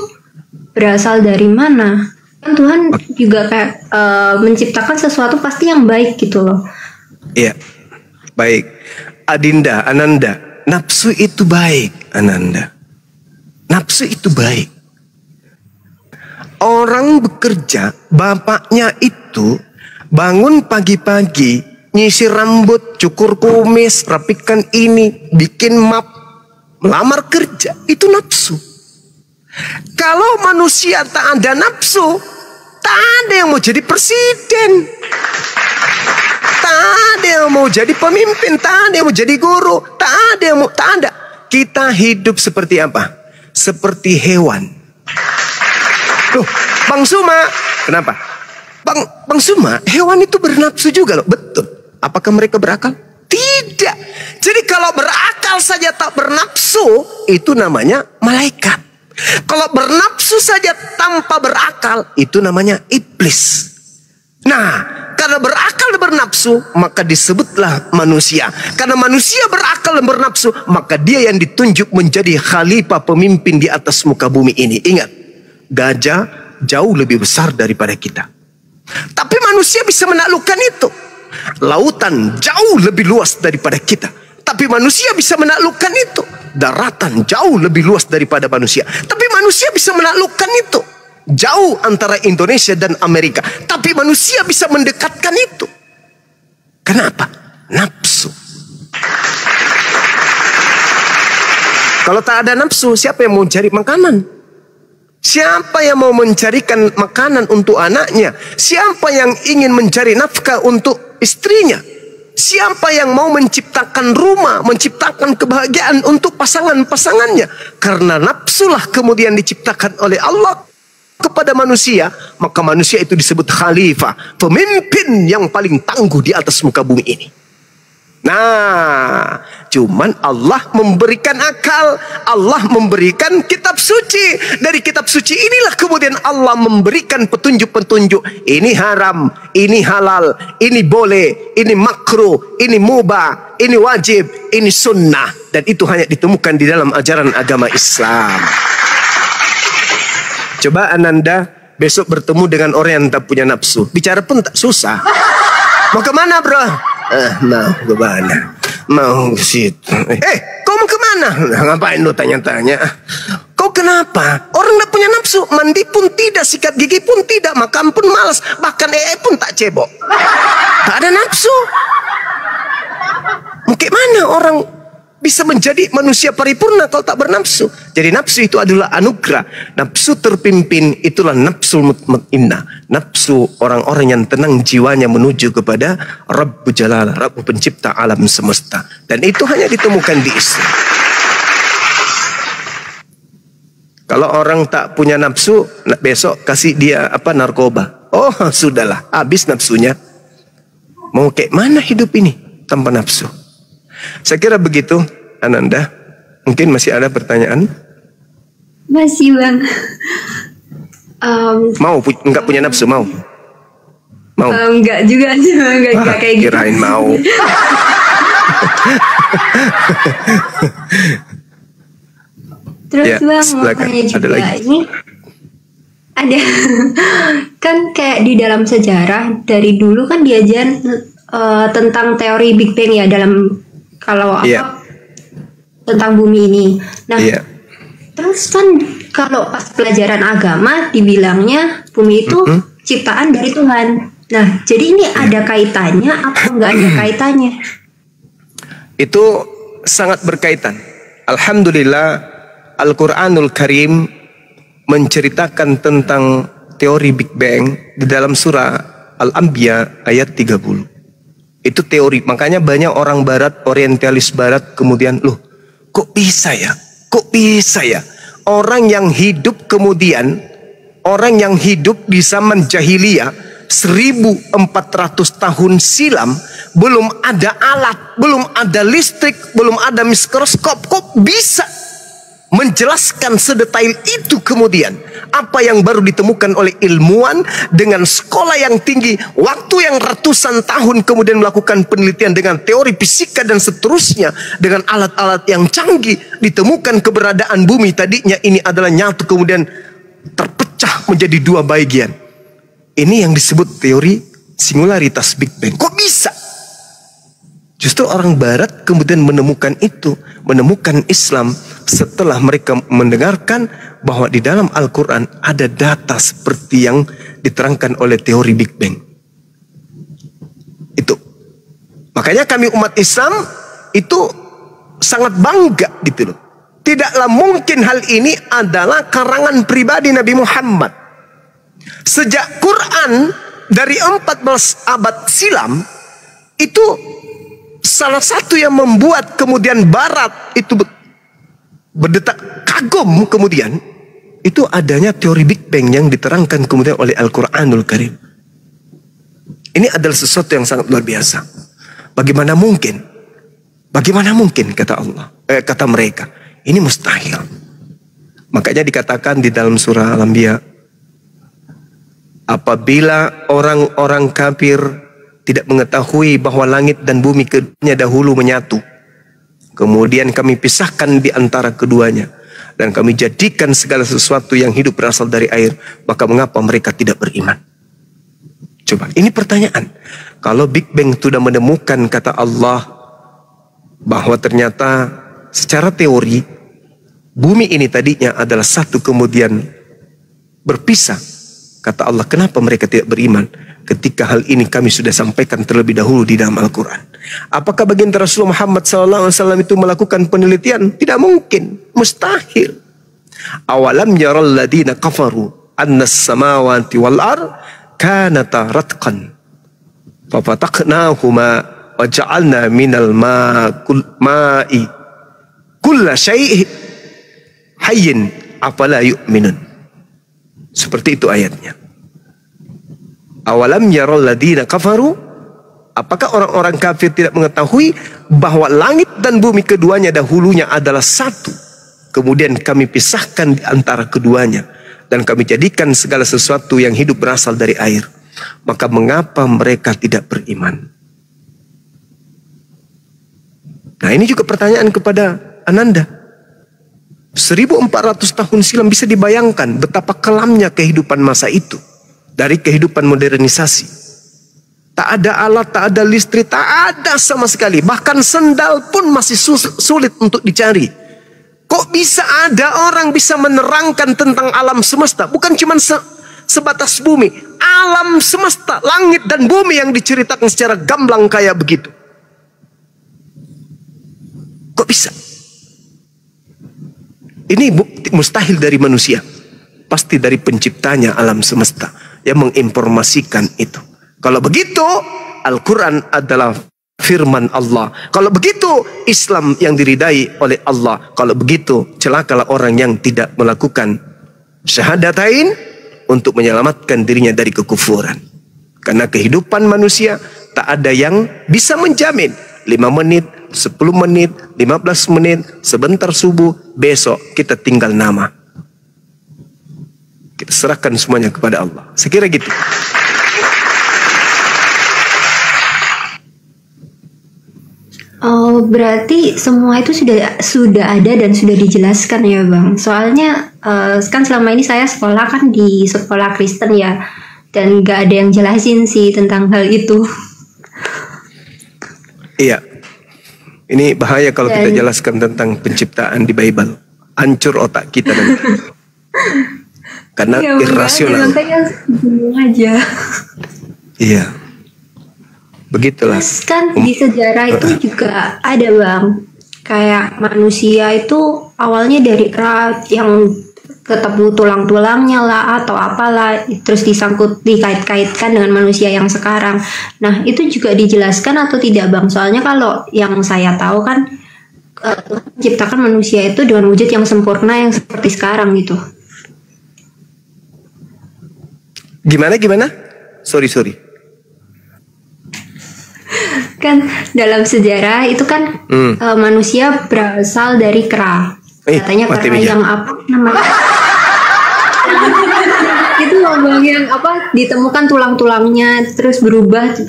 berasal dari mana? Kan Tuhan juga kayak menciptakan sesuatu pasti yang baik gitu loh. Iya, baik. Adinda, Ananda. Nafsu itu baik, Ananda. Nafsu itu baik. Orang bekerja, bapaknya itu bangun pagi-pagi, nyisir rambut, cukur kumis, rapikan ini, bikin map, melamar kerja. Itu nafsu. Kalau manusia tak ada nafsu, tak ada yang mau jadi presiden. Tak ada yang mau jadi pemimpin, tak ada yang mau jadi guru, tak ada. Kita hidup seperti apa? Seperti hewan. Loh, Bang Suma, kenapa? Bang Suma, hewan itu bernafsu juga loh, betul. Apakah mereka berakal? Tidak. Jadi kalau berakal saja tak bernafsu, itu namanya malaikat. Kalau bernafsu saja tanpa berakal, itu namanya iblis. Nah, karena berakal dan bernafsu, maka disebutlah manusia. Karena manusia berakal dan bernafsu, maka dia yang ditunjuk menjadi khalifah pemimpin di atas muka bumi ini. Ingat, gajah jauh lebih besar daripada kita. Tapi manusia bisa menaklukkan itu. Lautan jauh lebih luas daripada kita. Tapi manusia bisa menaklukkan itu. Daratan jauh lebih luas daripada manusia. Tapi manusia bisa menaklukkan itu. Jauh antara Indonesia dan Amerika. Tapi manusia bisa mendekatkan itu. Kenapa? Nafsu. Kalau tak ada nafsu, siapa yang mau cari makanan? Siapa yang mau mencarikan makanan untuk anaknya? Siapa yang ingin mencari nafkah untuk istrinya? Siapa yang mau menciptakan rumah, menciptakan kebahagiaan untuk pasangan-pasangannya? Karena nafsulah kemudian diciptakan oleh Allah kepada manusia, maka manusia itu disebut khalifah, pemimpin yang paling tangguh di atas muka bumi ini. Nah, cuman Allah memberikan akal, Allah memberikan kitab suci. Dari kitab suci inilah kemudian Allah memberikan petunjuk-petunjuk. Ini haram, ini halal, ini boleh, ini makruh, ini mubah, ini wajib, ini sunnah. Dan itu hanya ditemukan di dalam ajaran agama Islam. Coba Ananda besok bertemu dengan orang yang tak punya nafsu. Bicara pun tak susah. Mau kemana bro? Mau ke mana? Mau ke situ. Kau mau kemana? Ngapain lu tanya-tanya? Kau kenapa? Orang tak punya nafsu. Mandi pun tidak, sikat gigi pun tidak, makan pun malas, bahkan pun tak cebok. Tak ada nafsu. Mungkin mana orang bisa menjadi manusia paripurna kalau tak bernafsu? Jadi nafsu itu adalah anugerah. Nafsu terpimpin itulah nafsu mutmainnah. Nafsu orang-orang yang tenang jiwanya menuju kepada Rabbul Jalal, Rabb pencipta alam semesta. Dan itu hanya ditemukan di Islam. Kalau orang tak punya nafsu, besok kasih dia narkoba. Oh, sudahlah, habis nafsunya. Mau kayak mana hidup ini tanpa nafsu? Saya kira begitu, Ananda. Mungkin masih ada pertanyaan? Masih bang. Mau enggak punya nafsu mau? Mau? Enggak juga sih, enggak kayak gitu. Kirain mau. Terus ya, bang mau tanya juga ini ada kan kayak di dalam sejarah dari dulu kan diajar tentang teori Big Bang ya dalam kalau tentang bumi ini. Nah, terus kan kalau pas pelajaran agama dibilangnya bumi itu ciptaan dari Tuhan. Nah, jadi ini ada kaitannya atau enggak ada kaitannya? Itu sangat berkaitan. Alhamdulillah Al-Quranul Karim menceritakan tentang teori Big Bang di dalam surah Al-Anbiya ayat 30. Itu teori, makanya banyak orang barat, orientalis barat kemudian, loh kok bisa ya? Kok bisa ya? Orang yang hidup kemudian, orang yang hidup di zaman jahiliyah 1400 tahun silam, belum ada alat, belum ada listrik, belum ada mikroskop, kok bisa menjelaskan sedetail itu kemudian? Apa yang baru ditemukan oleh ilmuwan dengan sekolah yang tinggi, waktu yang ratusan tahun kemudian melakukan penelitian dengan teori fisika dan seterusnya, dengan alat-alat yang canggih, ditemukan keberadaan bumi tadinya ini adalah nyatu kemudian terpecah menjadi dua bagian. Ini yang disebut teori singularitas Big Bang. Kok bisa? Justru orang barat kemudian menemukan itu, menemukan Islam setelah mereka mendengarkan bahwa di dalam Al-Quran ada data seperti yang diterangkan oleh teori Big Bang. Itu. Makanya kami umat Islam itu sangat bangga gitu loh. Tidaklah mungkin hal ini adalah karangan pribadi Nabi Muhammad. Sejak Quran dari 14 abad silam itu salah satu yang membuat kemudian barat itu berdetak kagum kemudian itu adanya teori Big Bang yang diterangkan kemudian oleh Al-Quranul Karim. Ini adalah sesuatu yang sangat luar biasa. Bagaimana mungkin? Bagaimana mungkin kata Allah? Kata mereka, ini mustahil. Makanya dikatakan di dalam surah Al-Anbiya, apabila orang-orang kafir tidak mengetahui bahwa langit dan bumi keduanya dahulu menyatu, kemudian kami pisahkan di antara keduanya, dan kami jadikan segala sesuatu yang hidup berasal dari air, maka mengapa mereka tidak beriman? Coba, ini pertanyaan. Kalau Big Bang sudah menemukan kata Allah bahwa ternyata secara teori bumi ini tadinya adalah satu kemudian berpisah, kata Allah, kenapa mereka tidak beriman ketika hal ini kami sudah sampaikan terlebih dahulu di dalam Al-Quran? Apakah baginda Rasulullah Muhammad SAW itu melakukan penelitian? Tidak mungkin, mustahil. Awalam yaral ladina kafaru annas samawati wal ar kanata ratqan fafataqnahuma wa ja'alna minal ma'i kulla syai'in hayyin afala yu'minun. Seperti itu ayatnya. Awalam yaral ladina kafaru Apakah orang-orang kafir tidak mengetahui bahwa langit dan bumi keduanya dahulunya adalah satu? Kemudian kami pisahkan di antara keduanya. Dan kami jadikan segala sesuatu yang hidup berasal dari air. Maka mengapa mereka tidak beriman? Nah, ini juga pertanyaan kepada Ananda. 1400 tahun silam, bisa dibayangkan betapa kelamnya kehidupan masa itu. Dari kehidupan modernisasi. Tak ada alat, tak ada listrik, tak ada sama sekali. Bahkan sendal pun masih sulit untuk dicari. Kok bisa ada orang bisa menerangkan tentang alam semesta? Bukan cuma sebatas bumi. Alam semesta, langit dan bumi yang diceritakan secara gamblang kayak begitu. Kok bisa? Ini mustahil dari manusia. Pasti dari penciptanya alam semesta yang menginformasikan itu. Kalau begitu, Al-Quran adalah firman Allah. Kalau begitu, Islam yang diridai oleh Allah. Kalau begitu, celakalah orang yang tidak melakukan syahadatain untuk menyelamatkan dirinya dari kekufuran. Karena kehidupan manusia tak ada yang bisa menjamin 5 menit, 10 menit, 15 menit, sebentar subuh, besok kita tinggal nama. Kita serahkan semuanya kepada Allah. Sekira gitu. Oh, berarti semua itu sudah ada dan sudah dijelaskan ya, Bang. Soalnya kan selama ini saya sekolah kan di sekolah Kristen ya, dan nggak ada yang jelasin sih tentang hal itu. Iya, ini bahaya kalau kita jelaskan tentang penciptaan di Bible, hancur otak kita nanti. Karena ya, irrasional. Makanya bingung aja. Iya. Begitulah. Terus kan di sejarah itu juga ada, Bang. Kayak manusia itu awalnya dari kera yang ketemu tulang-tulangnya lah atau apalah, terus dikait-kaitkan dengan manusia yang sekarang. Nah, itu juga dijelaskan atau tidak, Bang? Soalnya kalau yang saya tahu kan Tuhan menciptakan manusia itu dengan wujud yang sempurna yang seperti sekarang gitu. Gimana? Sorry. Kan dalam sejarah itu kan manusia berasal dari kera. Katanya kera yang apa namanya? Itu lubang yang apa? Ditemukan tulang-tulangnya, terus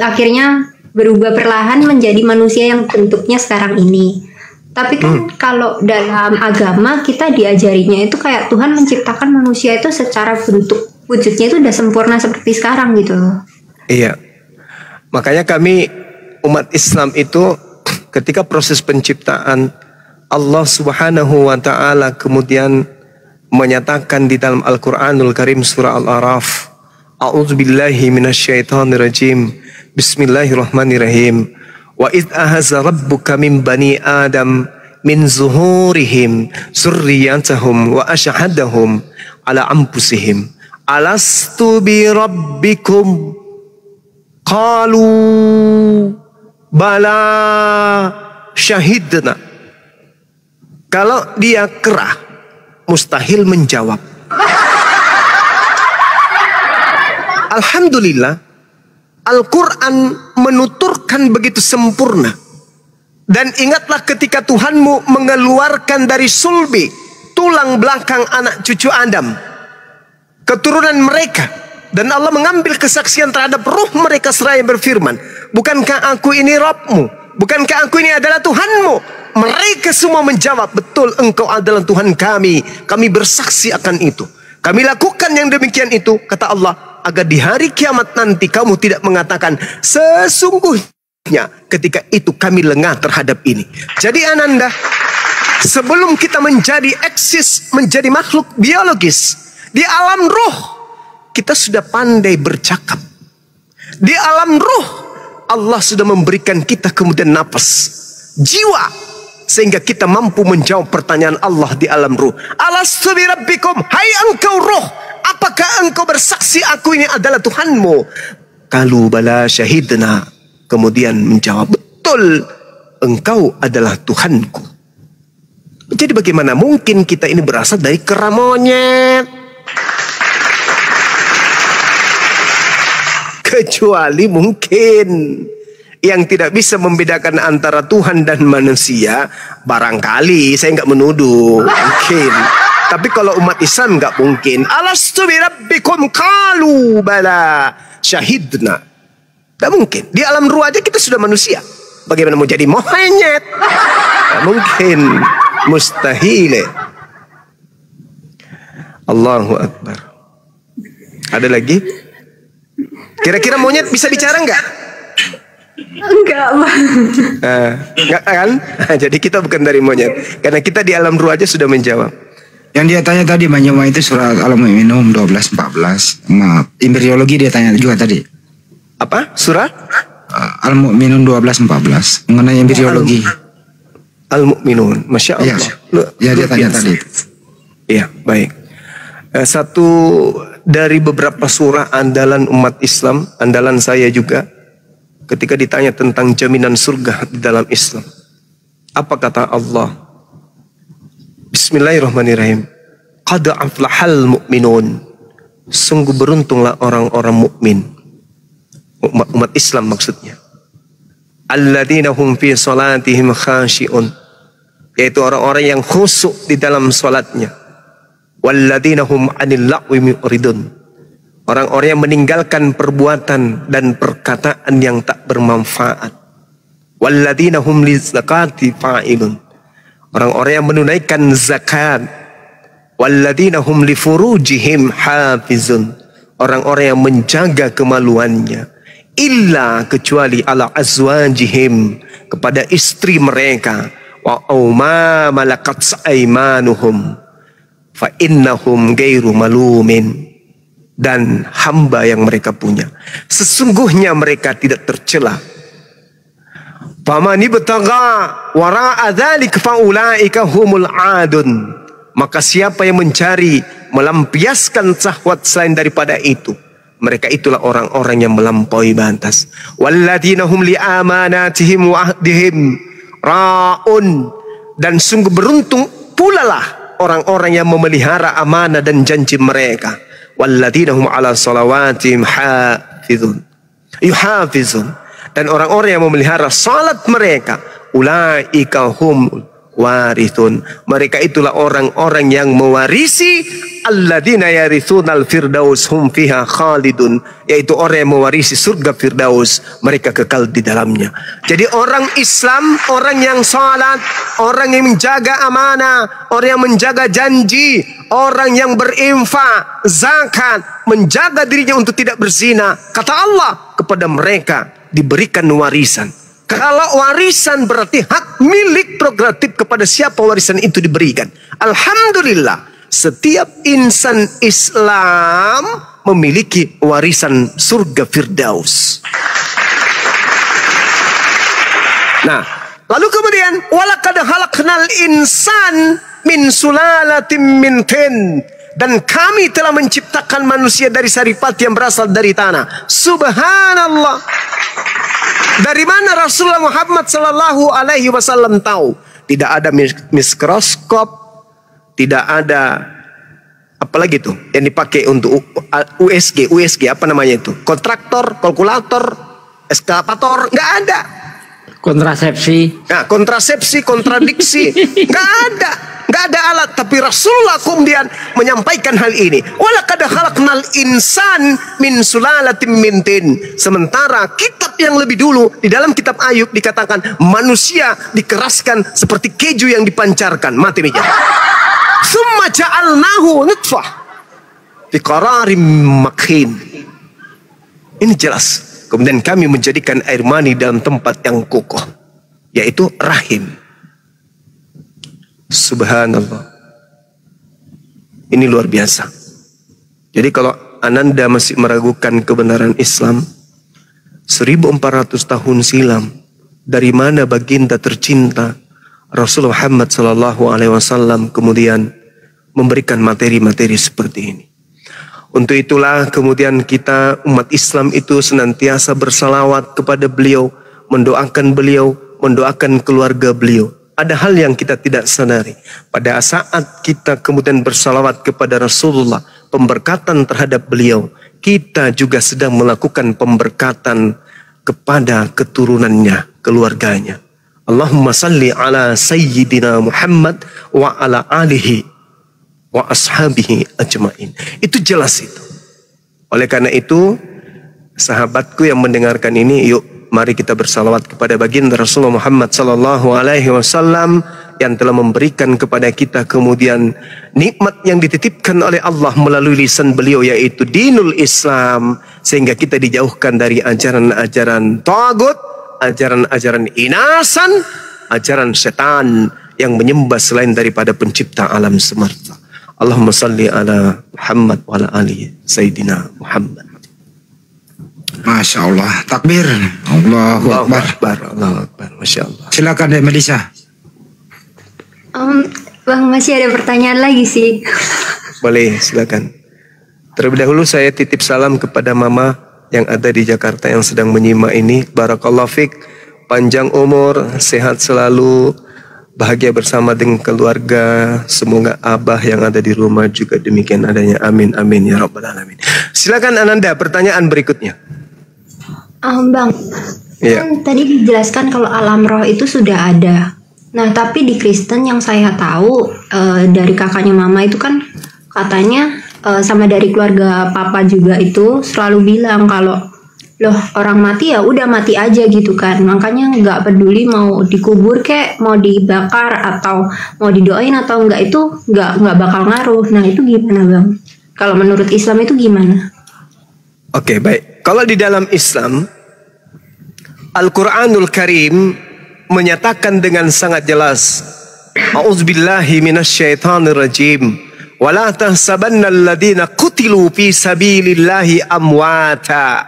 akhirnya berubah perlahan menjadi manusia yang bentuknya sekarang ini. Tapi kan kalau dalam agama kita diajarinya itu kayak Tuhan menciptakan manusia itu secara bentuk wujudnya itu udah sempurna seperti sekarang gitu. Iya. Makanya kami umat Islam itu ketika proses penciptaan Allah Subhanahu wa taala kemudian menyatakan di dalam Al-Qur'anul Karim surah Al-A'raf, A'udzubillahi minasyaitonirrajim. Bismillahirrahmanirrahim. Wa idh ahaza rabbuka min bani Adam min zuhurihim dzurriyyatahum wa asyhadahum ala anfusihim alastu bi rabbikum qalu bala syahidna. Kalau dia kera, mustahil menjawab. Alhamdulillah, Al-Quran menuturkan begitu sempurna. Dan ingatlah ketika Tuhanmu mengeluarkan dari sulbi, tulang belakang anak cucu Adam, keturunan mereka. Dan Allah mengambil kesaksian terhadap ruh mereka seraya berfirman, bukankah aku ini Rabbmu? Bukankah aku ini adalah Tuhanmu? Mereka semua menjawab, betul engkau adalah Tuhan kami. Kami bersaksi akan itu. Kami lakukan yang demikian itu, kata Allah, agar di hari kiamat nanti kamu tidak mengatakan, sesungguhnya ketika itu kami lengah terhadap ini. Jadi Ananda, sebelum kita menjadi eksis, menjadi makhluk biologis, di alam ruh, kita sudah pandai bercakap. Di alam ruh, Allah sudah memberikan kita kemudian napas, jiwa, sehingga kita mampu menjawab pertanyaan Allah di alam ruh. Alastu bi rabbikum, hai engkau ruh, apakah engkau bersaksi aku ini adalah Tuhanmu? Qalu bala syahidna, kemudian menjawab, betul engkau adalah Tuhanku. Jadi bagaimana mungkin kita ini berasal dari kera monyet? Kecuali mungkin yang tidak bisa membedakan antara Tuhan dan manusia, barangkali saya nggak menuduh, mungkin. Tapi kalau umat Islam nggak mungkin. Alastu bi rabbikum qalu bala syahidna. Nggak mungkin. Di alam ruh aja kita sudah manusia. Bagaimana mau jadi monyet? Nggak mungkin. Mustahil. Allahu Akbar. Ada lagi? Kira-kira monyet bisa bicara nggak? Enggak, Bang. Enggak kan? Jadi kita bukan dari monyet. Karena kita di alam ruh aja sudah menjawab. Yang dia tanya tadi Manjama itu surat Al-Mu'minun 12-14. Maaf, embriologi dia tanya juga tadi. Apa? Surah? Al-Mu'minun 12-14 mengenai embriologi. Al-Mu'minun, Masya Allah. Ya dia tanya tadi. Iya, baik. Satu dari beberapa surah andalan umat Islam, andalan saya juga, ketika ditanya tentang jaminan surga di dalam Islam. Apa kata Allah? Bismillahirrahmanirrahim. Qad aflahal mu'minun. Sungguh beruntunglah orang-orang mukmin. Umat Islam maksudnya. Alladzina hum fi salatihim khashi'un. Yaitu orang-orang yang khusyuk di dalam salatnya. Walladzina hum 'anil lagwi mu'ridun. Orang-orang yang meninggalkan perbuatan dan perkataan yang tak bermanfaat. Walladzina hum lizakati fa'ilun. Orang-orang yang menunaikan zakat. Walladzina hum li furujihim hafizun. Orang-orang yang menjaga kemaluannya. Illa kecuali ala azwajihim, kepada istri mereka. Wa ma malakat aimanuhum fa innahum ghairu malumin. Dan hamba yang mereka punya, sesungguhnya mereka tidak tercela. Famani betaga wara'a dzalik faulaika humul adun. Maka siapa yang mencari melampiaskan syahwat selain daripada itu, mereka itulah orang-orang yang melampaui batas. Walladzina hum li amanatihim wa ahdihim ra'un. Dan sungguh beruntung pula lah orang-orang yang memelihara amanah dan janji mereka. Walladzina hum ala salawatihim hafizun. Yuhafizun. Dan orang-orang yang memelihara salat mereka, ulaika hum warithun. Mereka itulah orang-orang yang mewarisi alladzina yarithunal firdaus hum fiha khalidun. Yaitu orang yang mewarisi surga firdaus, mereka kekal di dalamnya. Jadi orang Islam, orang yang salat, orang yang menjaga amanah, orang yang menjaga janji, orang yang berinfak, zakat, menjaga dirinya untuk tidak berzina, kata Allah, kepada mereka diberikan warisan. Kalau warisan berarti hak milik prerogatif kepada siapa warisan itu diberikan. Alhamdulillah, setiap insan Islam memiliki warisan surga Firdaus. Nah, lalu kemudian walaqad khalaqnal insan min sulalatin min tin. Dan kami telah menciptakan manusia dari saripati yang berasal dari tanah. Subhanallah. Dari mana Rasulullah Muhammad sallallahu alaihi wasallam tahu? Tidak ada mikroskop, tidak ada apalagi itu yang dipakai untuk USG apa namanya itu? Kontraktor, kalkulator, eskavator, nggak ada. Kontrasepsi. Nah, kontrasepsi, kontradiksi, nggak ada. Nggak ada alat, tapi Rasulullah kemudian menyampaikan hal ini. Walaqad khalaqnal insan min sulalatin min tin. Sementara kitab yang lebih dulu di dalam kitab Ayub dikatakan manusia dikeraskan seperti keju yang dipancarkan. Mati meja. Summa ja'alnahu nutfah fi qararim makin. Ini jelas. Kemudian kami menjadikan air mani dalam tempat yang kokoh, yaitu rahim. Subhanallah. Ini luar biasa. Jadi kalau Ananda masih meragukan kebenaran Islam, 1400 tahun silam, dari mana baginda tercinta Rasulullah Muhammad SAW kemudian memberikan materi-materi seperti ini. Untuk itulah kemudian kita umat Islam itu senantiasa bersalawat kepada beliau, mendoakan beliau, mendoakan keluarga beliau. Ada hal yang kita tidak sadari. Pada saat kita kemudian bersalawat kepada Rasulullah, pemberkatan terhadap beliau, kita juga sedang melakukan pemberkatan kepada keturunannya, keluarganya. Allahumma salli ala sayyidina Muhammad wa ala alihi wa ashabihi ajmain. Itu jelas itu. Oleh karena itu, sahabatku yang mendengarkan ini, yuk mari kita bersalawat kepada baginda Rasulullah Muhammad sallallahu alaihi wasallam yang telah memberikan kepada kita kemudian nikmat yang dititipkan oleh Allah melalui lisan beliau, yaitu dinul Islam, sehingga kita dijauhkan dari ajaran-ajaran tagut, ajaran-ajaran inasan, ajaran setan yang menyembah selain daripada pencipta alam semesta. Allahumma salli ala Muhammad wa ala ali Sayyidina Muhammad. Masya Allah, takbir. Allahu Akbar. Allahu Akbar, Masya Allah. Silakan Dek Melisa. Bang, masih ada pertanyaan lagi sih. Boleh, silakan. Terlebih dahulu saya titip salam kepada mama yang ada di Jakarta yang sedang menyimak ini. Barakallahu fik, panjang umur, sehat selalu, bahagia bersama dengan keluarga. Semoga abah yang ada di rumah juga demikian adanya. Amin, amin ya rabbal alamin. Silakan Ananda, pertanyaan berikutnya. Bang, Iya. kan tadi dijelaskan kalau alam roh itu sudah ada. Nah, tapi di Kristen yang saya tahu dari kakaknya mama itu kan katanya sama dari keluarga papa juga itu selalu bilang kalau loh orang mati ya udah mati aja gitu kan. Makanya nggak peduli mau dikubur kek, mau dibakar atau mau didoain atau enggak, itu nggak bakal ngaruh. Nah, itu gimana Bang? Kalau menurut Islam itu gimana? Oke, baik. Kalau di dalam Islam, Al-Quranul Karim menyatakan dengan sangat jelas, A'udzubillahi minasyaitonir rajim. Wala tahsabanna alladhina qutilu fi sabilillahi amwata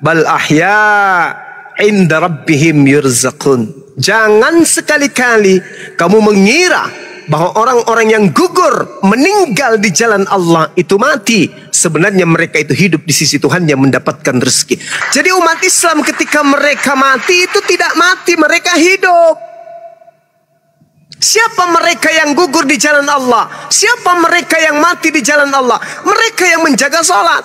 bal ahya inda rabbihim yurzaqun. Jangan sekali-kali kamu mengira bahwa orang-orang yang gugur meninggal di jalan Allah itu mati. Sebenarnya mereka itu hidup di sisi Tuhan yang mendapatkan rezeki. Jadi umat Islam ketika mereka mati itu tidak mati, mereka hidup. Siapa mereka yang gugur di jalan Allah? Siapa mereka yang mati di jalan Allah? Mereka yang menjaga salat,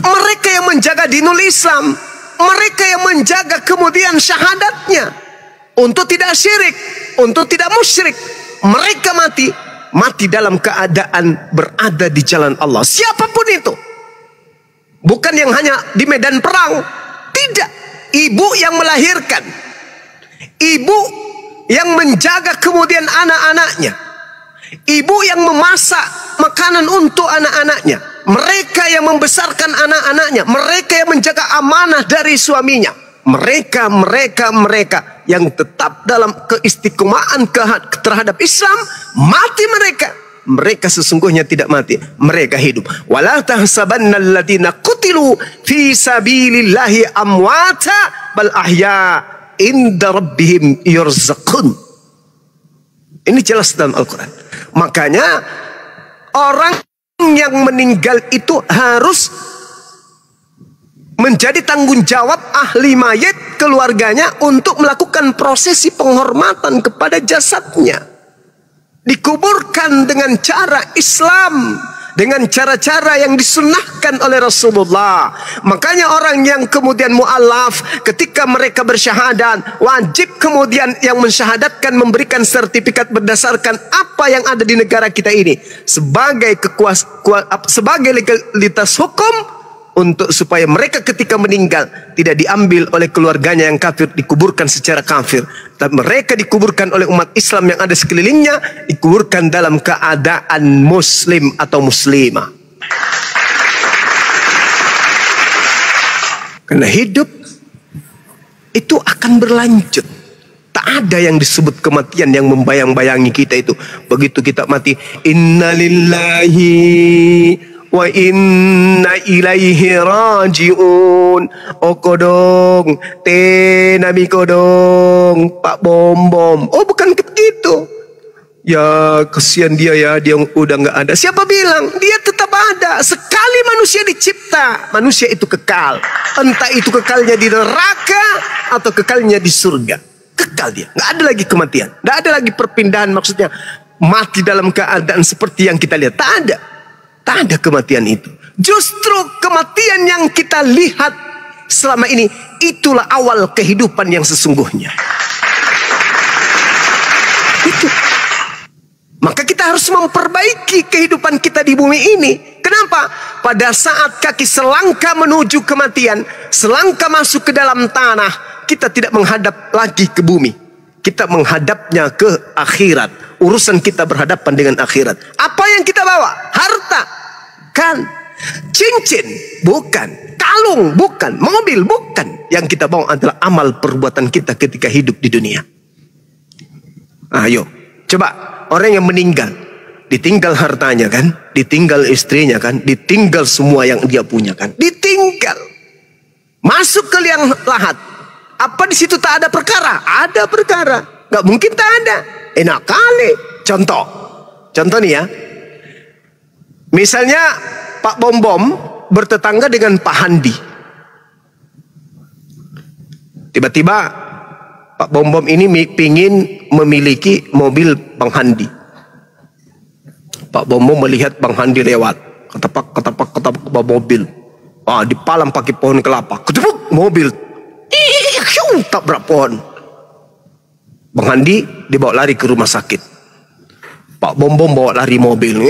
mereka yang menjaga dinul Islam, mereka yang menjaga kemudian syahadatnya untuk tidak syirik, untuk tidak musyrik. Mereka mati dalam keadaan berada di jalan Allah. Siapapun itu, bukan yang hanya di medan perang, tidak. Ibu yang melahirkan, ibu yang menjaga kemudian anak-anaknya, ibu yang memasak makanan untuk anak-anaknya, mereka yang membesarkan anak-anaknya, mereka yang menjaga amanah dari suaminya, mereka yang tetap dalam keistiqomahan terhadap Islam, mati mereka sesungguhnya tidak mati, mereka hidup. Wala tahsabanna alladziina qutilu fi sabilillahi amwata bal ahya inda rabbihim yurzaqun. Ini jelas dalam Al-Quran. Makanya orang yang meninggal itu harus menjadi tanggung jawab ahli mayit, keluarganya, untuk melakukan prosesi penghormatan kepada jasadnya. Dikuburkan dengan cara Islam, dengan cara-cara yang disunnahkan oleh Rasulullah. Makanya orang yang kemudian mu'alaf, ketika mereka bersyahadat, wajib kemudian yang mensyahadatkan memberikan sertifikat berdasarkan apa yang ada di negara kita ini sebagai sebagai legalitas hukum, untuk supaya mereka ketika meninggal tidak diambil oleh keluarganya yang kafir, dikuburkan secara kafir. Dan mereka dikuburkan oleh umat Islam yang ada sekelilingnya, dikuburkan dalam keadaan muslim atau muslimah. Karena hidup itu akan berlanjut. Tak ada yang disebut kematian yang membayang-bayangi kita itu. Begitu kita mati, innalillahi wa inna ilaihi rajiun. Oh kodong, nabi kodong, Pak Bom. Oh bukan begitu. Ya kesian dia ya, dia udah nggak ada. Siapa bilang? Dia tetap ada. Sekali manusia dicipta, manusia itu kekal. Entah itu kekalnya di neraka atau kekalnya di surga. Kekal dia. Nggak ada lagi kematian. Nggak ada lagi perpindahan, maksudnya mati dalam keadaan seperti yang kita lihat. Tak ada. Tak ada kematian itu. Justru kematian yang kita lihat selama ini, itulah awal kehidupan yang sesungguhnya. Itu. Maka kita harus memperbaiki kehidupan kita di bumi ini. Kenapa? Pada saat kaki selangkah menuju kematian, selangkah masuk ke dalam tanah, kita tidak menghadap lagi ke bumi. Kita menghadapnya ke akhirat. Urusan kita berhadapan dengan akhirat. Apa yang kita bawa? Harta? Kan. Cincin? Bukan. Kalung? Bukan. Mobil? Bukan. Yang kita bawa adalah amal perbuatan kita ketika hidup di dunia. Ayo, coba. Orang yang meninggal, ditinggal hartanya kan, ditinggal istrinya kan, ditinggal semua yang dia punya kan, ditinggal. Masuk ke liang lahat. Apa di situ tak ada perkara? Ada perkara. Gak mungkin tak ada. Enak kali. Contoh nih ya. Misalnya Pak Bom Bom bertetangga dengan Pak Handi. Tiba-tiba Pak Bom Bom ini pingin memiliki mobil Bang Handi. Pak Bom Bom melihat Bang Handi lewat, ketapak bawa mobil. Dipalam pakai pohon kelapa, ketepuk mobil, tabrak pohon. Bang Handi dibawa lari ke rumah sakit. Pak Bom Bom bawa lari mobil,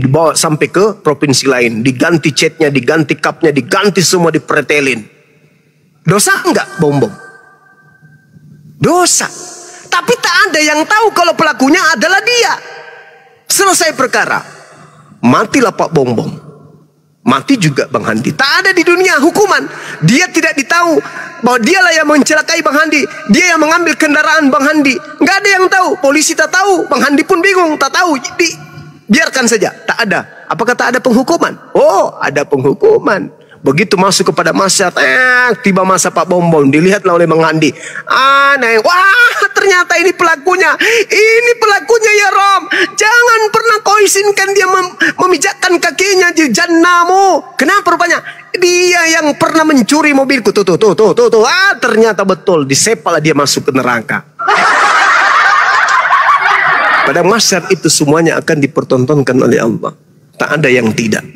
dibawa sampai ke provinsi lain, diganti catnya, diganti kapnya, diganti semua, dipretelin. Dosa enggak Bom Bom? Dosa. Tapi tak ada yang tahu kalau pelakunya adalah dia. Selesai perkara. Matilah Pak Bom Bom. Mati juga Bang Handi. Tak ada di dunia hukuman. Dia tidak ditahu bahwa dialah yang mencelakai Bang Handi. Dia yang mengambil kendaraan Bang Handi. Enggak ada yang tahu. Polisi tak tahu. Bang Handi pun bingung. Tak tahu. Biarkan saja. Tak ada. Apakah tak ada penghukuman? Oh, ada penghukuman. Begitu masuk kepada masa, tiba masa Pak Bom Bom, dilihatlah oleh Bang Handi. Aneh, wah ternyata ini pelakunya. Ini pelakunya ya Rom. Jangan pernah kau izinkan dia memijakkan kakinya di jannahmu. Kenapa rupanya? Dia yang pernah mencuri mobilku. Tuh. Ternyata betul, disepalah dia masuk ke neraka. Pada mahsyar itu semuanya akan dipertontonkan oleh Allah. Tak ada yang tidak.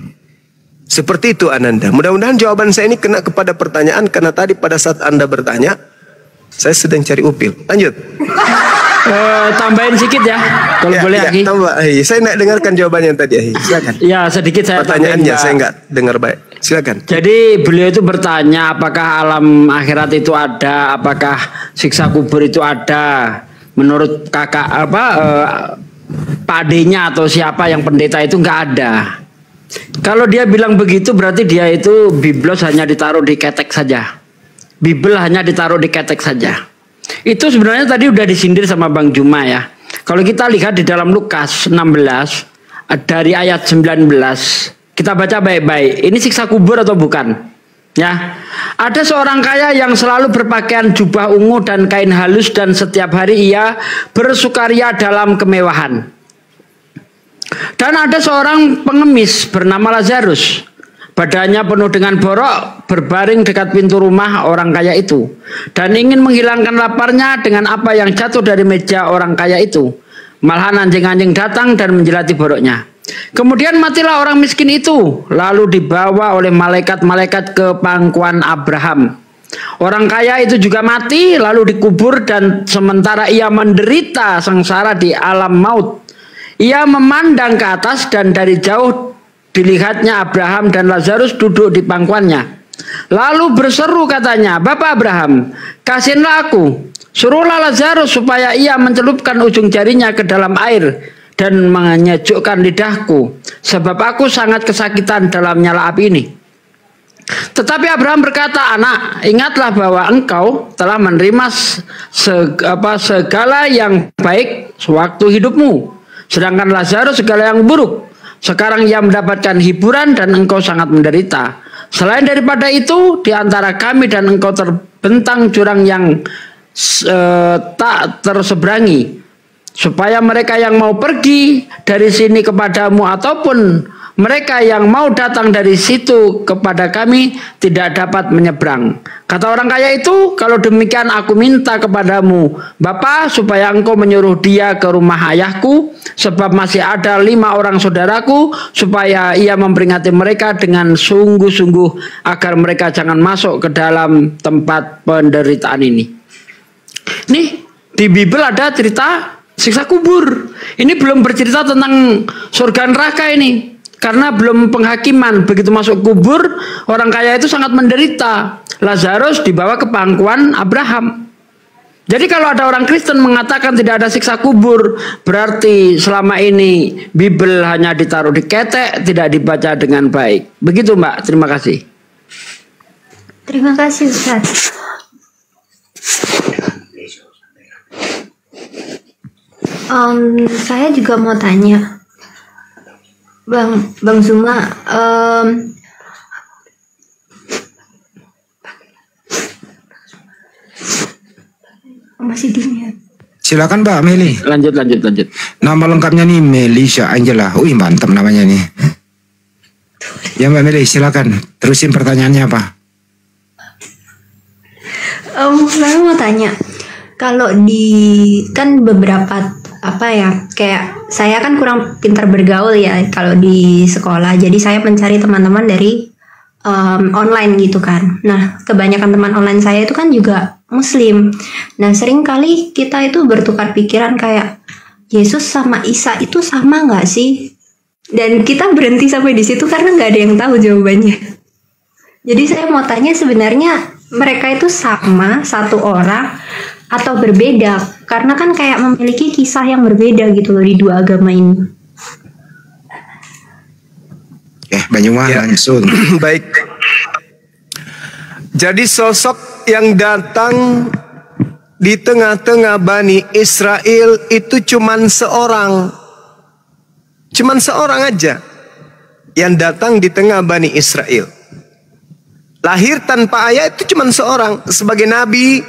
Seperti itu Ananda. Mudah-mudahan jawaban saya ini kena kepada pertanyaan. Karena tadi pada saat Anda bertanya, saya sedang cari upil. Lanjut. Tambahin sedikit ya, kalau boleh Aki. Tambah. Saya tidak dengarkan jawabannya tadi. Silakan. Ya sedikit saya. Pertanyaannya saya nggak dengar baik. Silakan. Jadi beliau itu bertanya apakah alam akhirat itu ada, apakah siksa kubur itu ada. Menurut kakak Pak D-nya atau siapa yang pendeta itu nggak ada. Kalau dia bilang begitu berarti dia itu biblos hanya ditaruh di ketek saja. Bibel hanya ditaruh di ketek saja. Itu sebenarnya tadi udah disindir sama Bang Juma ya. Kalau kita lihat di dalam Lukas 16 dari ayat 19, kita baca baik-baik. Ini siksa kubur atau bukan? Ya. Ada seorang kaya yang selalu berpakaian jubah ungu dan kain halus dan setiap hari ia bersukaria dalam kemewahan. Dan ada seorang pengemis bernama Lazarus. Badannya penuh dengan borok, berbaring dekat pintu rumah orang kaya itu. Dan ingin menghilangkan laparnya dengan apa yang jatuh dari meja orang kaya itu. Malahan anjing-anjing datang dan menjilati boroknya. Kemudian matilah orang miskin itu. Lalu dibawa oleh malaikat-malaikat ke pangkuan Abraham. Orang kaya itu juga mati, lalu dikubur. Dan sementara ia menderita sengsara di alam maut, ia memandang ke atas dan dari jauh dilihatnya Abraham dan Lazarus duduk di pangkuannya. Lalu berseru katanya, Bapak Abraham, kasihinlah aku. Suruhlah Lazarus supaya ia mencelupkan ujung jarinya ke dalam air dan menyejukkan lidahku. Sebab aku sangat kesakitan dalam nyala api ini. Tetapi Abraham berkata, anak, ingatlah bahwa engkau telah menerima segala yang baik sewaktu hidupmu. Sedangkan Lazarus segala yang buruk. Sekarang ia mendapatkan hiburan dan engkau sangat menderita. Selain daripada itu, di antara kami dan engkau terbentang jurang yang tak terseberangi. Supaya mereka yang mau pergi dari sini kepadamu ataupun mereka yang mau datang dari situ kepada kami tidak dapat menyeberang. Kata orang kaya itu, kalau demikian aku minta kepadamu, Bapa, supaya engkau menyuruh dia ke rumah ayahku, sebab masih ada 5 orang saudaraku, supaya ia memperingati mereka dengan sungguh-sungguh, agar mereka jangan masuk ke dalam tempat penderitaan ini. Nih, di Bible ada cerita siksa kubur. Ini belum bercerita tentang surga neraka ini. Karena belum penghakiman. Begitu masuk kubur, orang kaya itu sangat menderita. Lazarus dibawa ke pangkuan Abraham. Jadi kalau ada orang Kristen mengatakan tidak ada siksa kubur, berarti selama ini Bible hanya ditaruh di ketek, tidak dibaca dengan baik. Begitu Mbak, terima kasih. Terima kasih Ustaz. Saya juga mau tanya, Bang Zuma, masih dini. Silakan Mbak Meli. Lanjut. Nama lengkapnya nih Melisha Angela. Wih, mantap namanya nih. Ya Mbak Meli, silakan. Terusin pertanyaannya apa? Saya mau tanya, kalau kan beberapa kayak saya kan kurang pintar bergaul ya kalau di sekolah, jadi saya mencari teman-teman dari online gitu kan. Nah, kebanyakan teman online saya itu kan juga Muslim. Nah, sering kali kita itu bertukar pikiran kayak Yesus sama Isa itu sama nggak sih? Dan kita berhenti sampai di situ karena nggak ada yang tahu jawabannya. Jadi saya mau tanya, sebenarnya mereka itu sama satu orang atau berbeda? Karena kan kayak memiliki kisah yang berbeda gitu loh di dua agama ini. Banyumas langsung. Baik. Jadi sosok yang datang di tengah-tengah Bani Israel itu cuman seorang aja yang datang di tengah Bani Israel. Lahir tanpa ayah itu cuman seorang, sebagai nabi,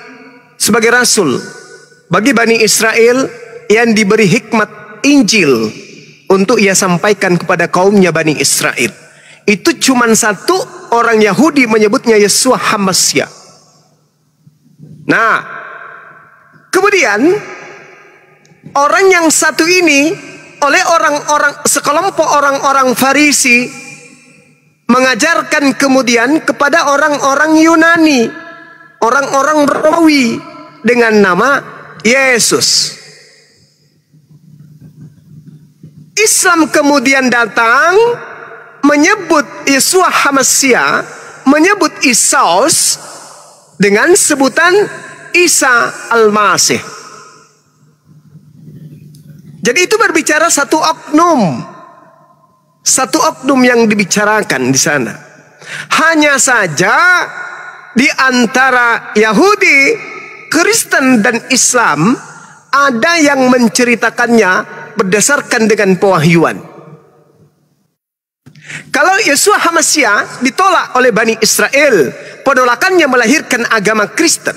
sebagai rasul bagi Bani Israel yang diberi hikmat Injil untuk ia sampaikan kepada kaumnya Bani Israel. Itu cuman satu, orang Yahudi menyebutnya Yeshua HaMashiach. Nah, kemudian orang yang satu ini oleh sekelompok orang-orang Farisi mengajarkan kemudian kepada orang-orang Yunani, orang-orang Romawi dengan nama Yesus. Islam kemudian datang menyebut Yeshua HaMashiach, menyebut Isus dengan sebutan Isa Al-Masih. Jadi itu berbicara satu oknum yang dibicarakan di sana. Hanya saja di antara Yahudi, Kristen dan Islam ada yang menceritakannya berdasarkan dengan pewahyuan. Kalau Yeshua HaMashiach ditolak oleh Bani Israel, penolakannya melahirkan agama Kristen.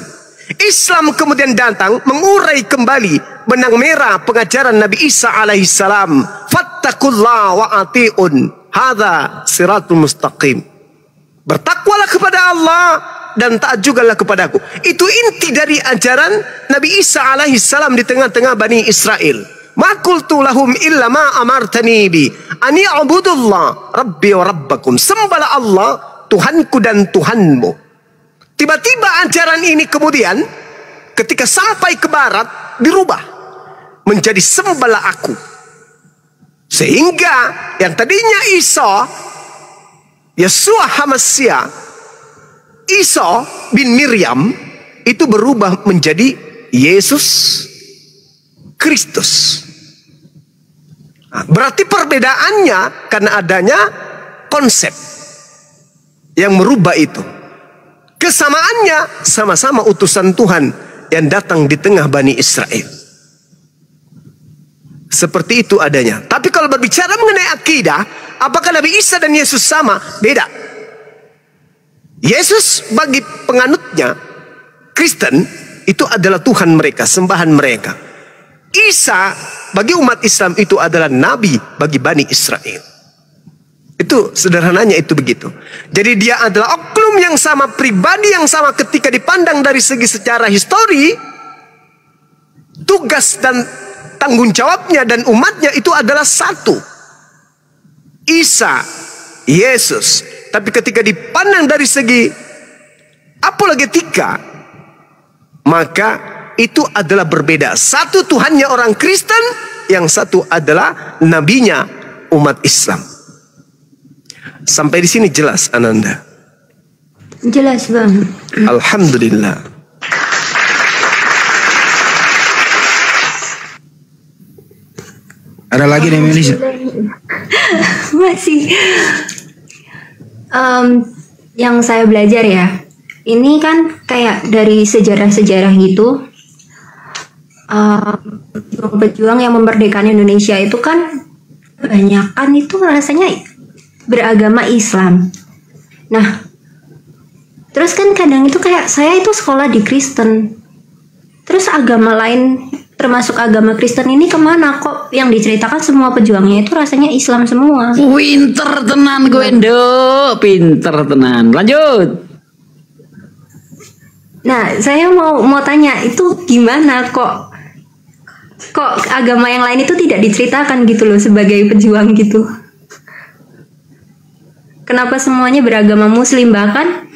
Islam kemudian datang mengurai kembali benang merah pengajaran Nabi Isa alaihissalam. Fattakullah wa ati'un, hadza siratul mustaqim. Bertakwalah kepada Allah dan taat jugalah kepadaku. Itu inti dari ajaran Nabi Isa alaihissalam di tengah-tengah Bani Israel. Ma qultu lahum illa ma amartani bi an ya'budullah rabbi wa rabbakum. Sembahlah Allah, Tuhanku dan Tuhanmu. Tiba-tiba ajaran ini kemudian ketika sampai ke barat dirubah menjadi sembahlah aku. Sehingga yang tadinya Isa, Yeshua HaMashiach, Isa bin Miriam, itu berubah menjadi Yesus Kristus. Berarti perbedaannya karena adanya konsep yang merubah itu. Kesamaannya sama-sama utusan Tuhan yang datang di tengah Bani Israel. Seperti itu adanya. Tapi kalau berbicara mengenai akidah, apakah Nabi Isa dan Yesus sama? Beda. Yesus bagi penganutnya Kristen itu adalah Tuhan mereka, sembahan mereka. Isa bagi umat Islam itu adalah nabi bagi Bani Israel. Itu sederhananya itu begitu. Jadi dia adalah oknum yang sama, pribadi yang sama ketika dipandang dari segi secara histori. Tugas dan tanggung jawabnya dan umatnya itu adalah satu. Isa, Yesus. Tapi ketika dipandang dari segi apologetika, maka itu adalah berbeda. Satu Tuhannya orang Kristen, yang satu adalah nabinya umat Islam. Sampai di sini jelas, Ananda? Jelas banget. Alhamdulillah. Ada lagi nih Melisa? Masih. Yang saya belajar ya, ini kan kayak dari sejarah-sejarah gitu. Pejuang yang memerdekakan Indonesia itu kan kebanyakan itu rasanya beragama Islam. Nah, terus kan kadang itu kayak saya itu sekolah di Kristen, terus agama lain termasuk agama Kristen ini kemana kok yang diceritakan semua pejuangnya itu rasanya Islam semua. Pinter tenan gue Endo, pinter tenan. Lanjut. Nah, saya mau tanya itu gimana kok agama yang lain itu tidak diceritakan gitu loh sebagai pejuang gitu. Kenapa semuanya beragama Muslim, bahkan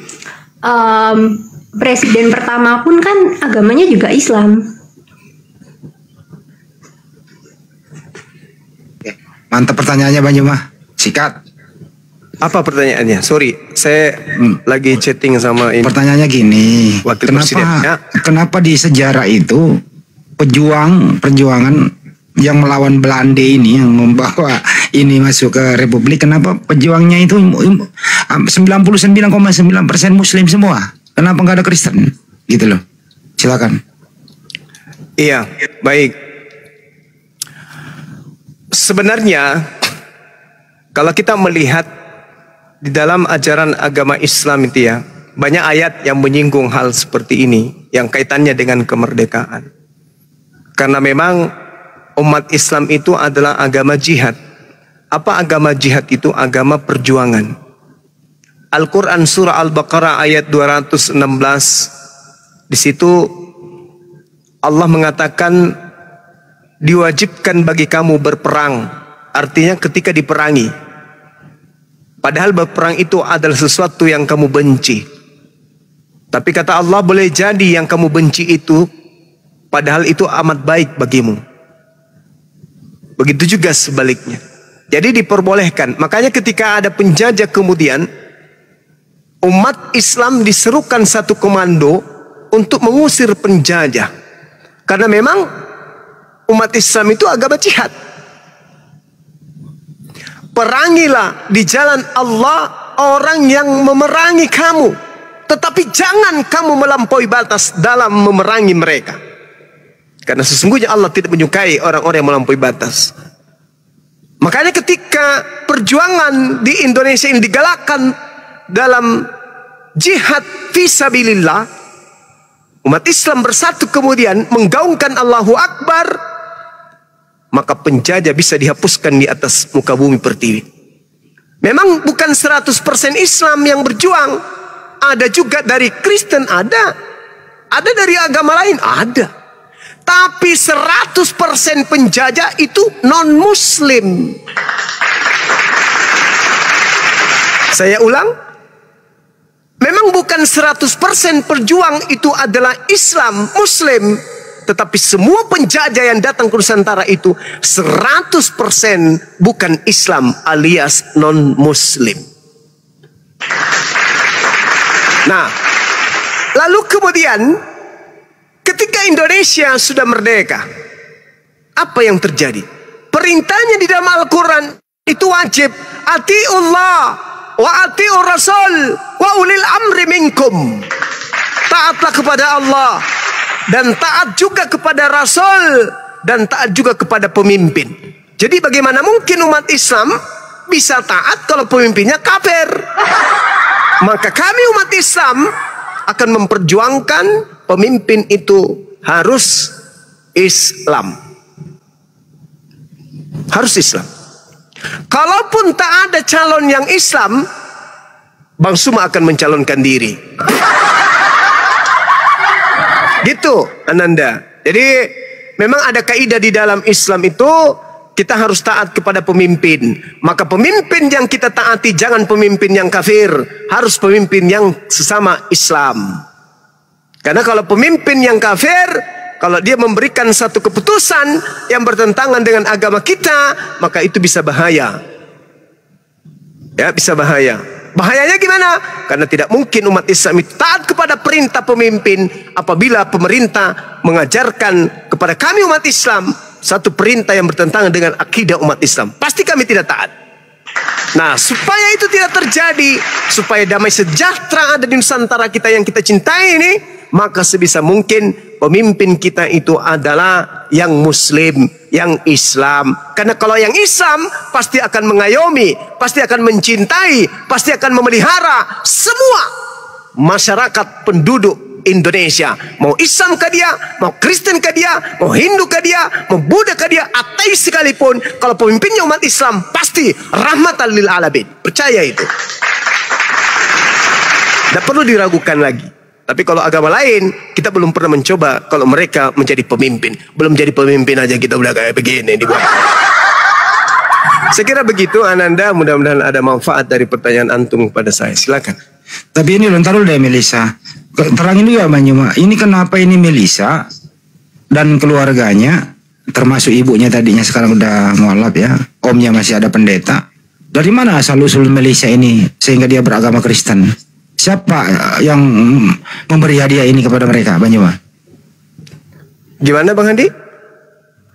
presiden pertama pun kan agamanya juga Islam. Mantap pertanyaannya Bang Juma. Sikat. Apa pertanyaannya? Sorry, saya lagi chatting sama ini. Pertanyaannya gini, Wakil Presiden, ya. kenapa di sejarah itu perjuangan yang melawan Belanda ini, yang membawa ini masuk ke Republik, kenapa pejuangnya itu 99,9% Muslim semua? Kenapa nggak ada Kristen? Gitu loh. Silakan. Iya, baik. Sebenarnya kalau kita melihat di dalam ajaran agama Islam itu ya, banyak ayat yang menyinggung hal seperti ini yang kaitannya dengan kemerdekaan. Karena memang umat Islam itu adalah agama jihad. Apa agama jihad itu? Agama perjuangan. Al-Quran surah Al-Baqarah ayat 216, di situ Allah mengatakan diwajibkan bagi kamu berperang. Artinya ketika diperangi. Padahal berperang itu adalah sesuatu yang kamu benci. Tapi kata Allah, boleh jadi yang kamu benci itu padahal itu amat baik bagimu. Begitu juga sebaliknya. Jadi diperbolehkan. Makanya ketika ada penjajah kemudian umat Islam diserukan satu komando untuk mengusir penjajah. Karena memang umat Islam itu agama jihad. Perangilah di jalan Allah orang yang memerangi kamu, tetapi jangan kamu melampaui batas dalam memerangi mereka. Karena sesungguhnya Allah tidak menyukai orang-orang yang melampaui batas. Makanya ketika perjuangan di Indonesia ini digalakkan dalam jihad fisabilillah, umat Islam bersatu kemudian menggaungkan Allahu Akbar, maka penjajah bisa dihapuskan di atas muka bumi pertiwi. Memang bukan 100% Islam yang berjuang. Ada juga dari Kristen, ada dari agama lain, ada. Tapi 100% penjajah itu non-Muslim. Saya ulang, memang bukan 100% perjuang itu adalah Islam, Muslim. Tetapi semua penjajah yang datang ke Nusantara itu 100% bukan Islam alias non-Muslim. Nah, lalu kemudian ketika Indonesia sudah merdeka, apa yang terjadi? Perintahnya di dalam Al-Quran itu wajib. Ati'ullah wa ati'ur rasul wa ulil amri minkum. Taatlah kepada Allah dan taat juga kepada Rasul dan taat juga kepada pemimpin. Jadi bagaimana mungkin umat Islam bisa taat kalau pemimpinnya kafir? Maka kami umat Islam akan memperjuangkan pemimpin itu harus Islam. Harus Islam. Kalaupun tak ada calon yang Islam, Bang Suma akan mencalonkan diri. Gitu, Ananda. Jadi memang ada kaidah di dalam Islam itu, kita harus taat kepada pemimpin. Maka pemimpin yang kita taati jangan pemimpin yang kafir, harus pemimpin yang sesama Islam. Karena kalau pemimpin yang kafir, kalau dia memberikan satu keputusan yang bertentangan dengan agama kita, maka itu bisa bahaya. Ya, bisa bahaya. Bahayanya gimana? Karena tidak mungkin umat Islam itu taat kepada perintah pemimpin apabila pemerintah mengajarkan kepada kami umat Islam satu perintah yang bertentangan dengan akidah umat Islam. Pasti kami tidak taat. Nah, supaya itu tidak terjadi, supaya damai sejahtera ada di Nusantara kita yang kita cintai ini, maka sebisa mungkin pemimpin kita itu adalah yang Muslim, yang Islam. Karena kalau yang Islam pasti akan mengayomi, pasti akan mencintai, pasti akan memelihara semua masyarakat penduduk Indonesia. Mau Islam ke dia, mau Kristen ke dia, mau Hindu ke dia, mau Buddha ke dia, ateis sekalipun, kalau pemimpinnya umat Islam pasti rahmatan lil alamin. Percaya itu. Tidak perlu diragukan lagi. Tapi kalau agama lain, kita belum pernah mencoba kalau mereka menjadi pemimpin. Belum jadi pemimpin aja kita udah kayak begini dibuat. Saya kira begitu, Ananda. Mudah-mudahan ada manfaat dari pertanyaan antum kepada saya. Silakan. Tapi ini lontar dulu deh Melisa. Terangin juga Bang Juma. Ini kenapa ini Melisa dan keluarganya, termasuk ibunya tadinya sekarang udah mualaf ya, omnya masih ada pendeta. Dari mana asal usul Melisa ini sehingga dia beragama Kristen? Siapa yang memberi hadiah ini kepada mereka, Bang Juma? Gimana Bang Handi?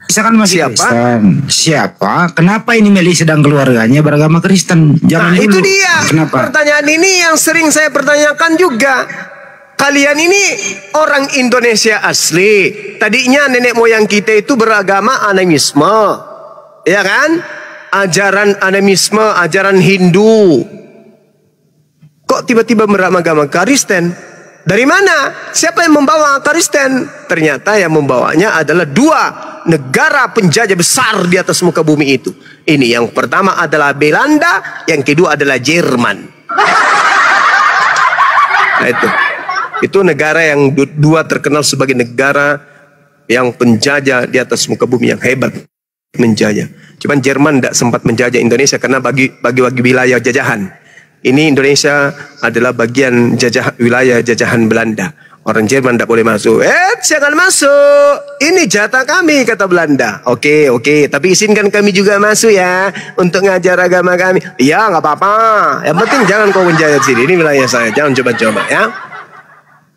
Saya kan masih siapa? Kristen. Siapa? Kenapa ini Melisa dan keluarganya beragama Kristen? Jangan nah, dulu. Itu dia. Kenapa? Pertanyaan ini yang sering saya pertanyakan juga. Kalian ini orang Indonesia asli. Tadinya nenek moyang kita itu beragama animisme. Ya kan? Ajaran animisme, ajaran Hindu. Kok tiba-tiba beragama Kristen? Dari mana? Siapa yang membawa Kristen? Ternyata yang membawanya adalah dua negara penjajah besar di atas muka bumi itu. Ini yang pertama adalah Belanda, yang kedua adalah Jerman. Nah itu negara yang dua terkenal sebagai negara yang penjajah di atas muka bumi, yang hebat menjajah. Cuman Jerman tidak sempat menjajah Indonesia karena bagi wilayah jajahan. Ini Indonesia adalah bagian wilayah jajahan Belanda. Orang Jerman tidak boleh masuk. Jangan masuk. Ini jatah kami, kata Belanda. Oke. Tapi izinkan kami juga masuk ya, untuk ngajar agama kami. Ya, nggak apa-apa. Yang penting jangan kau menjajah sini. Ini wilayah saya. Jangan coba-coba ya.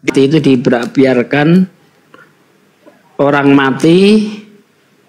Itu dibiarkan orang mati